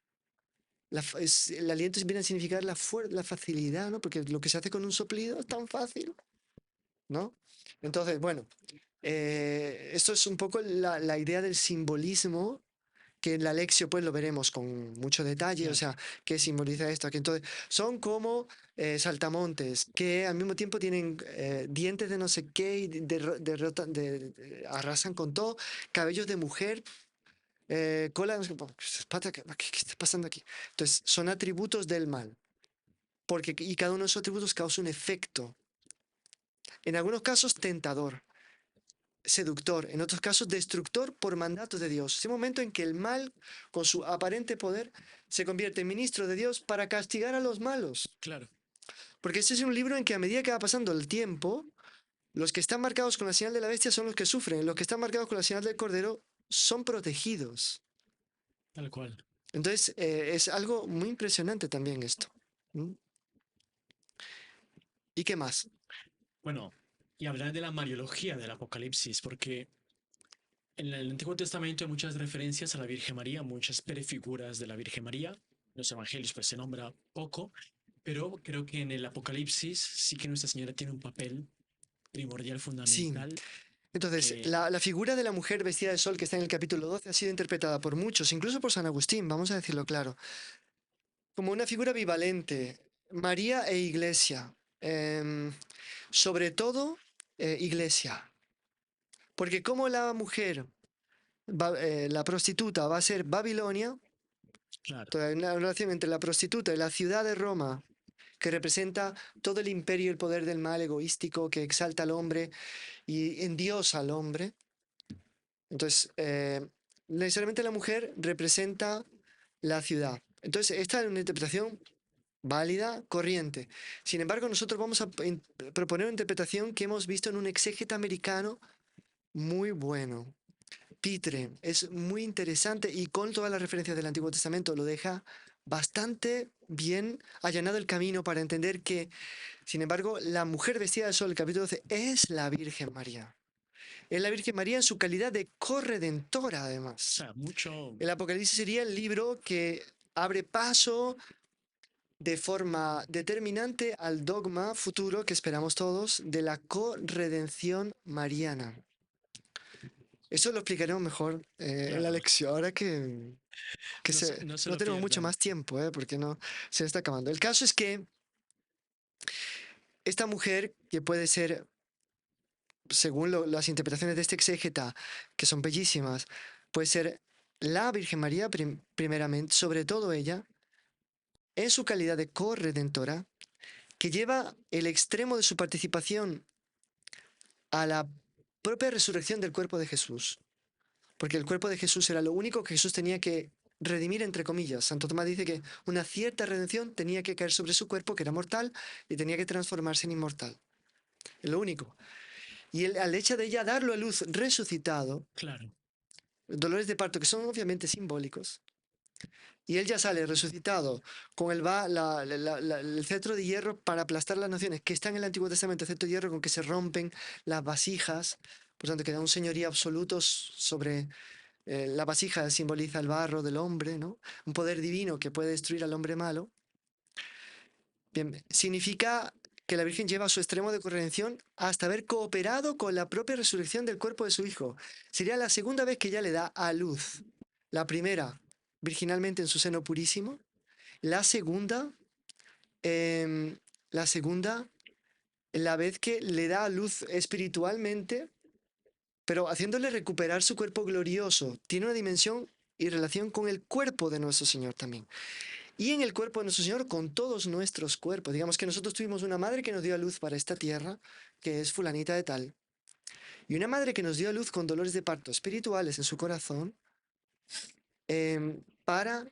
El aliento viene a significar la facilidad, ¿no? Porque lo que se hace con un soplido es tan fácil, ¿no? Entonces, bueno, esto es un poco la idea del simbolismo que en la Alexio pues lo veremos con mucho detalle, o Claro. sea, qué simboliza esto, que entonces son como saltamontes que al mismo tiempo tienen dientes de no sé qué y arrasan con todo, cabellos de mujer, cola, no sé ¿qué está pasando aquí? Entonces son atributos del mal, y cada uno de esos atributos causa un efecto, en algunos casos tentador, seductor, en otros casos destructor por mandato de Dios. Ese momento en que el mal, con su aparente poder, se convierte en ministro de Dios para castigar a los malos. Claro. Porque este es un libro en que a medida que va pasando el tiempo, los que están marcados con la señal de la bestia son los que sufren, los que están marcados con la señal del cordero son protegidos. Tal cual. Entonces, es algo muy impresionante también esto. ¿Mm? ¿Y qué más? Bueno, y hablar de la Mariología del Apocalipsis, porque en el Antiguo Testamento hay muchas referencias a la Virgen María, muchas prefiguras de la Virgen María. En los evangelios pues se nombra poco, pero creo que en el Apocalipsis sí que Nuestra Señora tiene un papel primordial, Sí. fundamental, Entonces, que, la figura de la mujer vestida de sol que está en el capítulo 12 ha sido interpretada por muchos, incluso por San Agustín, vamos a decirlo claro, como una figura bivalente, María e Iglesia. Sobre todo, Iglesia. Porque como la mujer, la prostituta, va a ser Babilonia, claro, toda una relación entre la prostituta y la ciudad de Roma, que representa todo el imperio y el poder del mal egoístico que exalta al hombre y endiosa al hombre. Entonces, necesariamente la mujer representa la ciudad. Entonces, esta es una interpretación válida, corriente. Sin embargo, nosotros vamos a proponer una interpretación que hemos visto en un exégeta americano muy bueno. Pitre, es muy interesante y con todas las referencias del Antiguo Testamento lo deja bastante bien allanado el camino para entender que, sin embargo, la mujer vestida de sol, el capítulo 12, es la Virgen María. Es la Virgen María en su calidad de corredentora, o además. sea, mucho, El Apocalipsis sería el libro que abre paso de forma determinante al dogma futuro que esperamos todos de la corredención mariana. Eso lo explicaremos mejor en la claro, lección, ahora no, no se no lo tenemos mucho pierdan. más tiempo, porque no se está acabando. El caso es que esta mujer, que puede ser, según las interpretaciones de este exégeta, que son bellísimas, puede ser la Virgen María primeramente, sobre todo ella, en su calidad de corredentora, que lleva el extremo de su participación a la propia resurrección del cuerpo de Jesús. Porque el cuerpo de Jesús era lo único que Jesús tenía que redimir, entre comillas. Santo Tomás dice que una cierta redención tenía que caer sobre su cuerpo, que era mortal, y tenía que transformarse en inmortal. Es lo único. Y al hecho de ella darlo a luz resucitado, Claro, dolores de parto que son obviamente simbólicos, y él ya sale resucitado con el cetro de hierro para aplastar las naciones, que está en el Antiguo Testamento, el cetro de hierro con que se rompen las vasijas, por tanto que da un señorío absoluto sobre la vasija simboliza el barro del hombre, ¿no? Un poder divino que puede destruir al hombre malo. Bien, significa que la Virgen lleva a su extremo de corredención hasta haber cooperado con la propia resurrección del cuerpo de su hijo. Sería la segunda vez que ella le da a luz. La primera, virginalmente en su seno purísimo. La segunda, em, la segunda, la vez que le da a luz espiritualmente, pero haciéndole recuperar su cuerpo glorioso. Tiene una dimensión y relación con el cuerpo de nuestro Señor también. Y en el cuerpo de nuestro Señor, con todos nuestros cuerpos. Digamos que nosotros tuvimos una madre que nos dio a luz para esta tierra, que es fulanita de tal, y una madre que nos dio a luz con dolores de parto espirituales en su corazón, para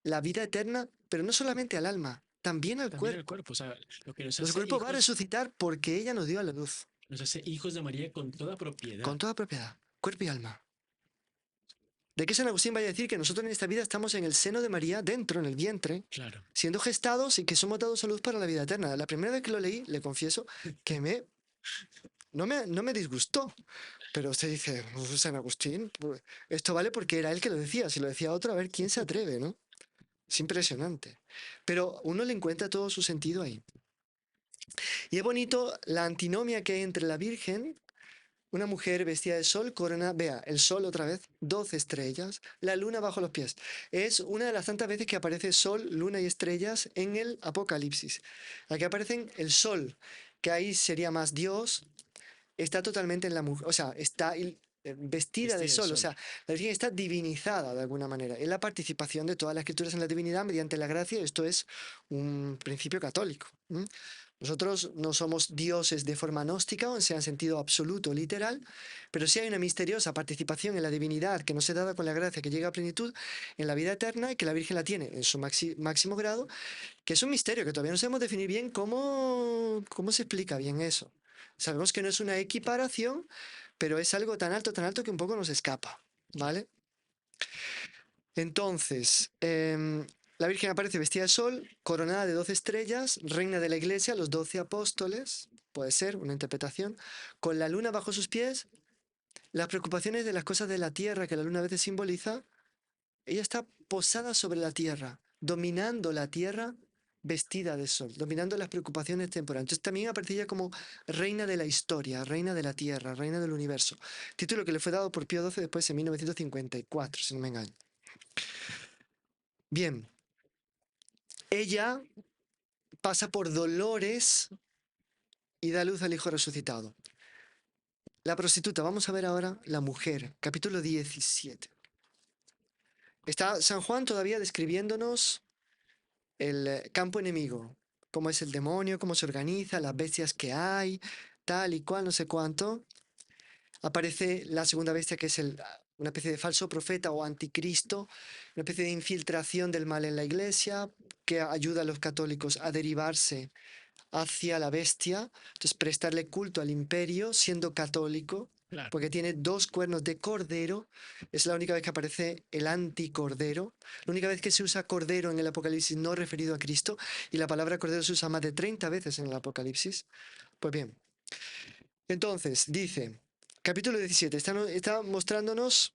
la vida eterna, pero no solamente al alma, también al también el cuerpo. cuerpo, o sea, lo que Nuestro cuerpo va a resucitar porque ella nos dio a la luz, nos hace hijos de María con toda con propiedad, toda propiedad, cuerpo y alma. ¿De qué San Agustín vaya a decir que nosotros en esta vida estamos en el seno de María, dentro, en el vientre, claro. siendo gestados y que somos dados a luz para la vida eterna? La primera vez que lo leí, le confieso que no me disgustó. Pero usted dice, San Agustín, pues, esto vale porque era él que lo decía. Si lo decía otro, a ver quién se atreve, ¿no? Es impresionante. Pero uno le encuentra todo su sentido ahí. Y es bonito la antinomia que hay entre la Virgen, una mujer vestida de sol, corona, vea, el sol otra vez, 12 estrellas, la luna bajo los pies. Es una de las tantas veces que aparece sol, luna y estrellas en el Apocalipsis. Aquí aparecen el sol, que ahí sería más Dios, está totalmente en la mujer, o sea, está vestida de Vestida de sol, o sol. sea, la Virgen está divinizada de alguna manera. Es la participación de todas las escrituras en la divinidad mediante la gracia, esto es un principio católico. Nosotros no somos dioses de forma gnóstica, o sea, en sentido absoluto, literal, pero sí hay una misteriosa participación en la divinidad que nos es dada con la gracia que llega a plenitud en la vida eterna y que la Virgen la tiene en su máximo grado, que es un misterio que todavía no sabemos definir bien cómo se explica bien eso. Sabemos que no es una equiparación, pero es algo tan alto que un poco nos escapa. ¿vale? Entonces, la Virgen aparece vestida de sol, coronada de 12 estrellas, reina de la iglesia, los 12 apóstoles, puede ser una interpretación, con la luna bajo sus pies, las preocupaciones de las cosas de la tierra que la luna a veces simboliza. Ella está posada sobre la tierra, dominando la tierra vestida de sol, dominando las preocupaciones temporales. Entonces también aparece ella como reina de la historia, reina de la tierra, reina del universo. Título que le fue dado por Pío XII después en 1954, si no me engaño. Bien, ella pasa por dolores y da luz al Hijo resucitado. La prostituta, vamos a ver ahora la mujer, capítulo 17. Está San Juan todavía describiéndonos el campo enemigo, cómo es el demonio, cómo se organiza, las bestias que hay, tal y cual, no sé cuánto. Aparece la segunda bestia, que es una especie de falso profeta o anticristo, una especie de infiltración del mal en la iglesia, que ayuda a los católicos a derivarse hacia la bestia, entonces prestarle culto al imperio siendo católico, Claro, porque tiene 2 cuernos de cordero. Es la única vez que aparece el anticordero, la única vez que se usa cordero en el Apocalipsis no referido a Cristo, y la palabra cordero se usa más de 30 veces en el Apocalipsis. Pues bien, entonces dice, capítulo 17, está mostrándonos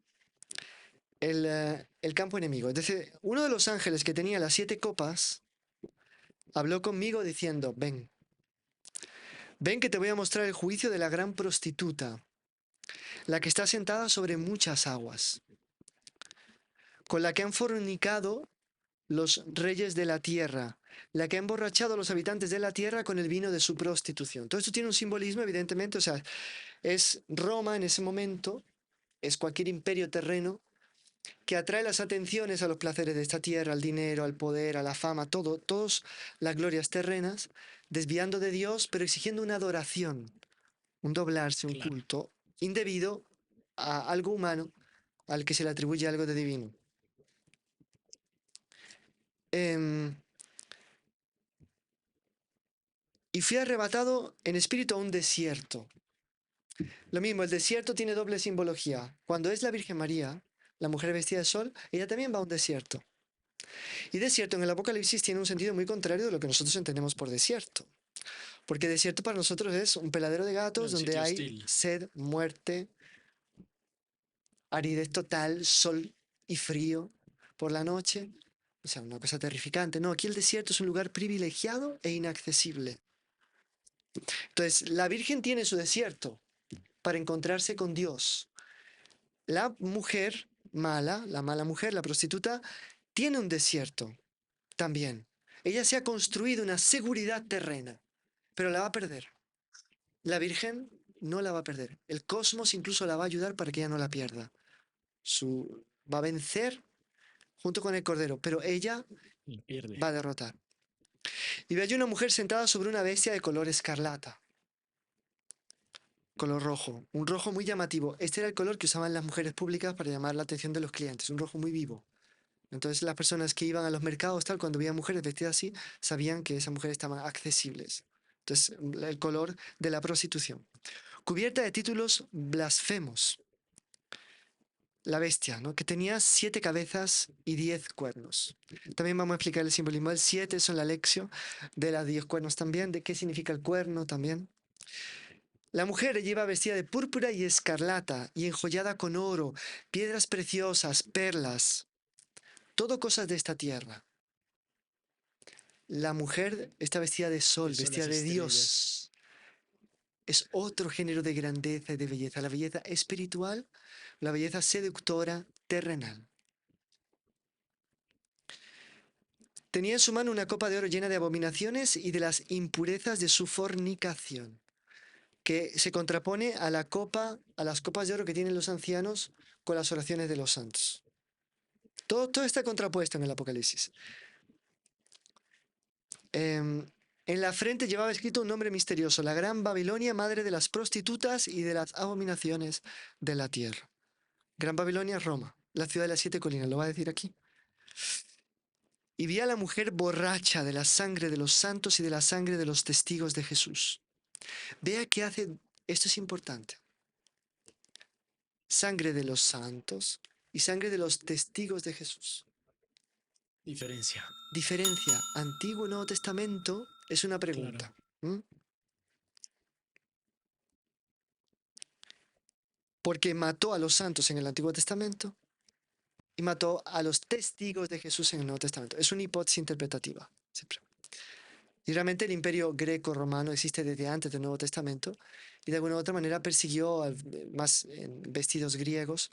el campo enemigo. Entonces, uno de los ángeles que tenía las 7 copas habló conmigo diciendo, ven. Ven que te voy a mostrar el juicio de la gran prostituta, la que está sentada sobre muchas aguas, con la que han fornicado los reyes de la tierra, la que ha emborrachado a los habitantes de la tierra con el vino de su prostitución. Todo esto tiene un simbolismo, evidentemente, o sea, es Roma en ese momento, es cualquier imperio terreno que atrae las atenciones a los placeres de esta tierra, al dinero, al poder, a la fama, todas las glorias terrenas, desviando de Dios, pero exigiendo una adoración, un doblarse, un claro. culto indebido a algo humano al que se le atribuye algo de divino. Em, y fui arrebatado en espíritu a un desierto. Lo mismo, el desierto tiene doble simbología. Cuando es la Virgen María, la mujer vestida de sol, ella también va a un desierto. Y desierto en el Apocalipsis tiene un sentido muy contrario de lo que nosotros entendemos por desierto. Porque desierto para nosotros es un peladero de gatos Un donde sitio hay hostil. sed, muerte, aridez total, sol y frío por la noche. O sea, una cosa terrificante. No, aquí el desierto es un lugar privilegiado e inaccesible. Entonces, la Virgen tiene su desierto para encontrarse con Dios. La mujer mala, la mala mujer, la prostituta, tiene un desierto también. Ella se ha construido una seguridad terrena, pero la va a perder. La Virgen no la va a perder. El cosmos incluso la va a ayudar para que ella no la pierda. Va a vencer junto con el Cordero, pero ella Lo pierde. va a derrotar. Y ve allí una mujer sentada sobre una bestia de color escarlata, color rojo, un rojo muy llamativo. Este era el color que usaban las mujeres públicas para llamar la atención de los clientes, un rojo muy vivo. Entonces las personas que iban a los mercados, tal, cuando veían mujeres vestidas así, sabían que esas mujeres estaban accesibles. Entonces, el color de la prostitución. Cubierta de títulos blasfemos. La bestia, ¿no? Que tenía 7 cabezas y 10 cuernos. También vamos a explicar el simbolismo del 7, eso en la lección, de las 10 cuernos también, de qué significa el cuerno también. La mujer lleva vestida de púrpura y escarlata y enjollada con oro, piedras preciosas, perlas, todo cosas de esta tierra. La mujer está vestida de sol, Que son vestida las de estrellas. Dios. Es otro género de grandeza y de belleza, la belleza espiritual, la belleza seductora terrenal. Tenía en su mano una copa de oro llena de abominaciones y de las impurezas de su fornicación, que se contrapone a a las copas de oro que tienen los ancianos con las oraciones de los santos. Todo está contrapuesto en el Apocalipsis. En la frente llevaba escrito un nombre misterioso: la Gran Babilonia, madre de las prostitutas y de las abominaciones de la tierra. Gran Babilonia, Roma, la ciudad de las 7 colinas, lo va a decir aquí. Y vi a la mujer borracha de la sangre de los santos y de la sangre de los testigos de Jesús. Vea que hace, esto es importante. Sangre de los santos, y sangre de los testigos de Jesús. Diferencia. Diferencia Antiguo y Nuevo Testamento es una Claro. pregunta. Porque mató a los santos en el Antiguo Testamento y mató a los testigos de Jesús en el Nuevo Testamento. Es una hipótesis interpretativa, siempre. Y realmente el imperio greco-romano existe desde antes del Nuevo Testamento y de alguna u otra manera persiguió más en vestidos griegos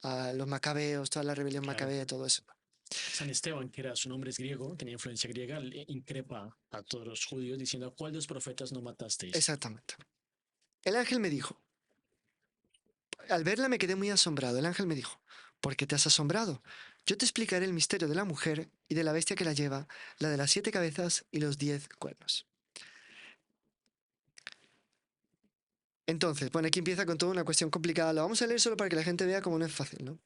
a los macabeos, toda la rebelión Claro. macabea, todo eso. San Esteban, que era su nombre es griego, tenía influencia griega, le increpa a todos los judíos diciendo: ¿a cuál de los profetas no matasteis? Exactamente. El ángel me dijo, al verla me quedé muy asombrado. El ángel me dijo, ¿por qué te has asombrado? Yo te explicaré el misterio de la mujer y de la bestia que la lleva, la de las 7 cabezas y los 10 cuernos. Entonces, bueno, aquí empieza con toda una cuestión complicada. Lo vamos a leer solo para que la gente vea cómo no es fácil, ¿no?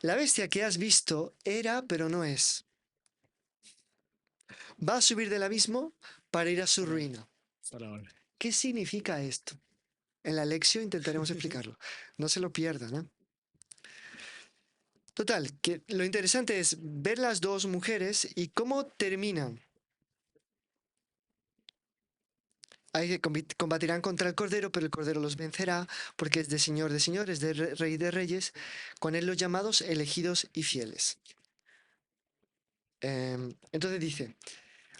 La bestia que has visto era, pero no es. Va a subir del abismo para ir a su Amén. ruina. Palabra. ¿Qué significa esto? En la lección intentaremos explicarlo. No se lo pierdan, ¿eh? Total, que lo interesante es ver las dos mujeres y cómo terminan. Ahí que combatirán contra el Cordero, pero el Cordero los vencerá, porque es de Señor de señores, de Rey de reyes, con él los llamados, elegidos y fieles. Entonces dice,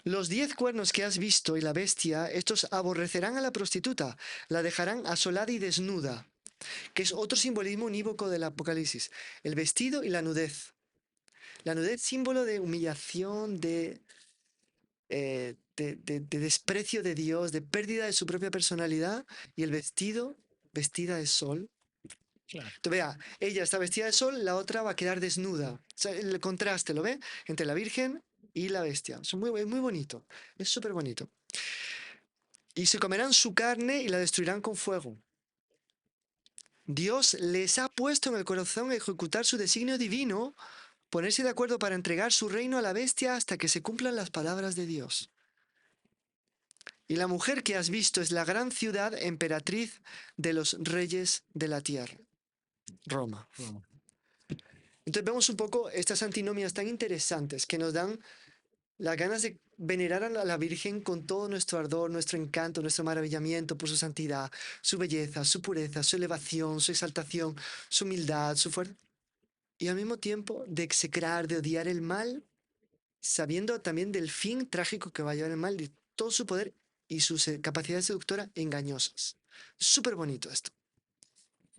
los 10 cuernos que has visto y la bestia, estos aborrecerán a la prostituta, la dejarán asolada y desnuda, que es otro simbolismo unívoco del Apocalipsis, el vestido y la nudez. La nudez, símbolo de humillación, de desprecio de Dios, de pérdida de su propia personalidad, y el vestido, vestida de sol. Claro. Tú vea, ella está vestida de sol, la otra va a quedar desnuda. O sea, el contraste, ¿lo ve? Entre la Virgen y la bestia. Es muy bonito, es súper bonito. Y se comerán su carne y la destruirán con fuego. Dios les ha puesto en el corazón ejecutar su designio divino, ponerse de acuerdo para entregar su reino a la bestia hasta que se cumplan las palabras de Dios. Y la mujer que has visto es la gran ciudad emperatriz de los reyes de la tierra, Roma. Wow. Entonces vemos un poco estas antinomias tan interesantes que nos dan las ganas de venerar a la Virgen con todo nuestro ardor, nuestro encanto, nuestro maravillamiento por su santidad, su belleza, su pureza, su elevación, su exaltación, su humildad, su fuerza. Y al mismo tiempo de execrar, de odiar el mal, sabiendo también del fin trágico que va a llevar el mal, de todo su poder y sus capacidades seductoras engañosas. Súper bonito esto.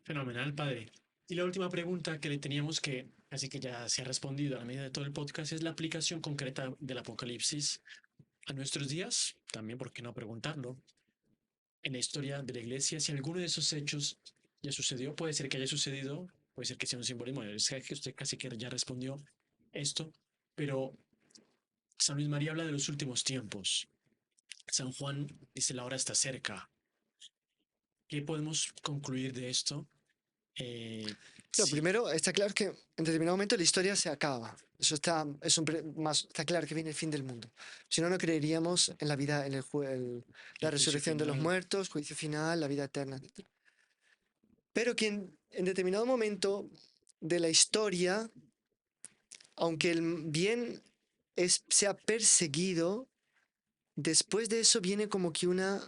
Fenomenal, padre. Y la última pregunta que le teníamos, que así que ya se ha respondido a la medida de todo el podcast, es la aplicación concreta del Apocalipsis a nuestros días. También, ¿por qué no preguntarlo? En la historia de la iglesia, si alguno de esos hechos ya sucedió, puede ser que haya sucedido, puede ser que sea un simbolismo. Sé que usted casi que ya respondió esto, pero San Luis María habla de los últimos tiempos. San Juan dice: la hora está cerca. ¿Qué podemos concluir de esto? Lo Sí, primero, está claro que en determinado momento la historia se acaba. Eso está, está claro que viene el fin del mundo. Si no, no creeríamos en la vida, en la el juicio resurrección de los final, muertos, juicio final, la vida eterna, etc. Pero quien en determinado momento de la historia, aunque el bien sea perseguido, después de eso viene como que una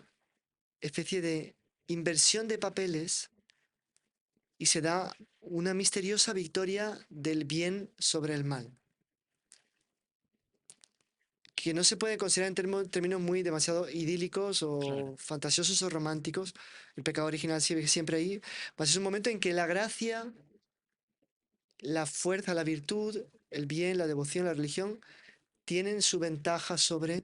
especie de inversión de papeles y se da una misteriosa victoria del bien sobre el mal, que no se puede considerar en términos muy demasiado idílicos claro, o fantasiosos o románticos. El pecado original sigue siempre ahí, mas es un momento en que la gracia, la fuerza, la virtud, el bien, la devoción, la religión, tienen su ventaja sobre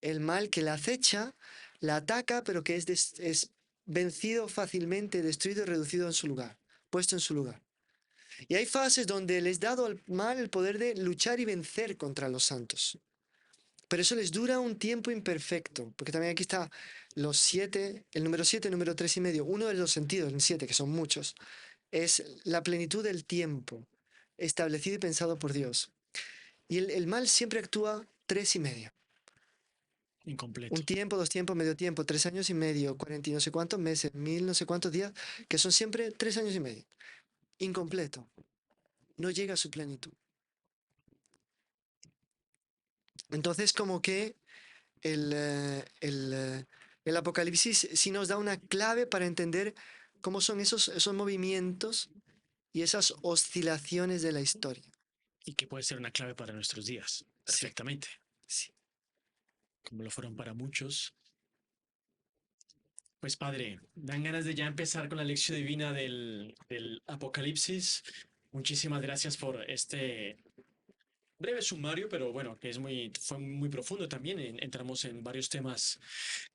el mal que la acecha, la ataca, pero que es vencido fácilmente, destruido y reducido en su lugar, puesto en su lugar. Y hay fases donde les dado al mal el poder de luchar y vencer contra los santos. Pero eso les dura un tiempo imperfecto, porque también aquí está los 7, el número 7, el número 3 y medio. Uno de los sentidos, el 7, que son muchos, es la plenitud del tiempo, establecido y pensado por Dios. Y el mal siempre actúa 3 y medio. Un incompleto. tiempo, 2 tiempos, medio tiempo, 3 años y medio, 40 y no sé cuántos meses, 1000 no sé cuántos días, que son siempre 3 años y medio. incompleto, no llega a su plenitud. Entonces, como que el Apocalipsis sí nos da una clave para entender cómo son esos movimientos y esas oscilaciones de la historia. Y que puede ser una clave para nuestros días, Sí, perfectamente, sí. como lo fueron para muchos. Pues padre, dan ganas de ya empezar con la lección divina del Apocalipsis. Muchísimas gracias por este breve sumario, pero bueno, que fue muy profundo también. Entramos en varios temas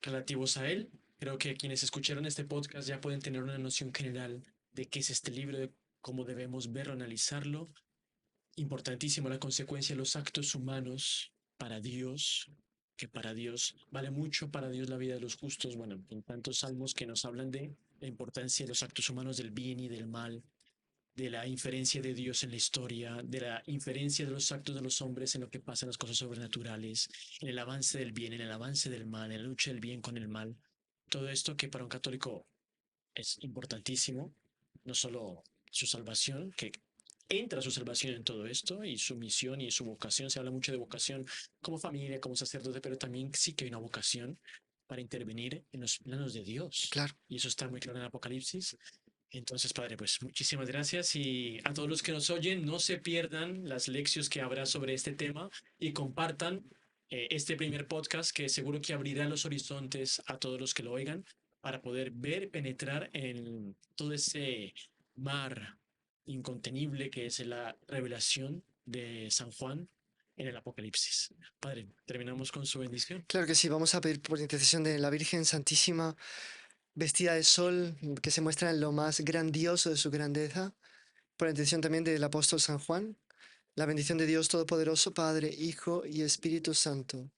relativos a él. Creo que quienes escucharon este podcast ya pueden tener una noción general de qué es este libro, de cómo debemos verlo, analizarlo. Importantísimo la consecuencia de los actos humanos para Dios, que para Dios vale mucho, para Dios la vida de los justos. Bueno, en tantos salmos que nos hablan de la importancia de los actos humanos, del bien y del mal, de la inferencia de Dios en la historia, de la inferencia de los actos de los hombres en lo que pasa en las cosas sobrenaturales, en el avance del bien, en el avance del mal, en la lucha del bien con el mal. Todo esto que para un católico es importantísimo, no solo su salvación, que entra su salvación en todo esto y su misión y su vocación. Se habla mucho de vocación como familia, como sacerdote, pero también sí que hay una vocación para intervenir en los planos de Dios. Claro. Y eso está muy claro en el Apocalipsis. Entonces, Padre, pues muchísimas gracias y a todos los que nos oyen, no se pierdan las lecciones que habrá sobre este tema y compartan este primer podcast que seguro que abrirá los horizontes a todos los que lo oigan para poder ver, penetrar en todo ese mar incontenible que es la revelación de San Juan en el Apocalipsis. Padre, terminamos con su bendición. Claro que sí, vamos a pedir por intercesión de la Virgen Santísima, vestida de sol, que se muestra en lo más grandioso de su grandeza, por intercesión también del apóstol San Juan, la bendición de Dios Todopoderoso, Padre, Hijo y Espíritu Santo,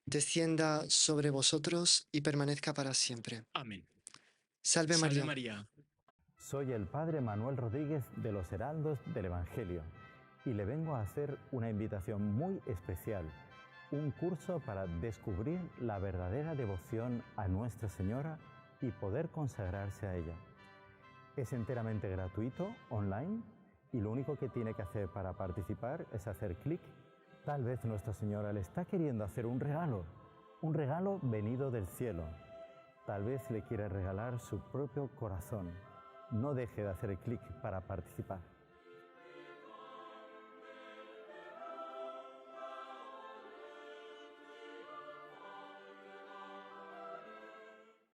descienda sobre vosotros y permanezca para siempre. Amén. Salve Salve María. María. Soy el padre Manuel Rodríguez de los Heraldos del Evangelio y le vengo a hacer una invitación muy especial, un curso para descubrir la verdadera devoción a Nuestra Señora y poder consagrarse a ella. Es enteramente gratuito, online, y lo único que tiene que hacer para participar es hacer clic. Tal vez Nuestra Señora le está queriendo hacer un regalo venido del cielo. Tal vez le quiere regalar su propio corazón. No deje de hacer clic para participar.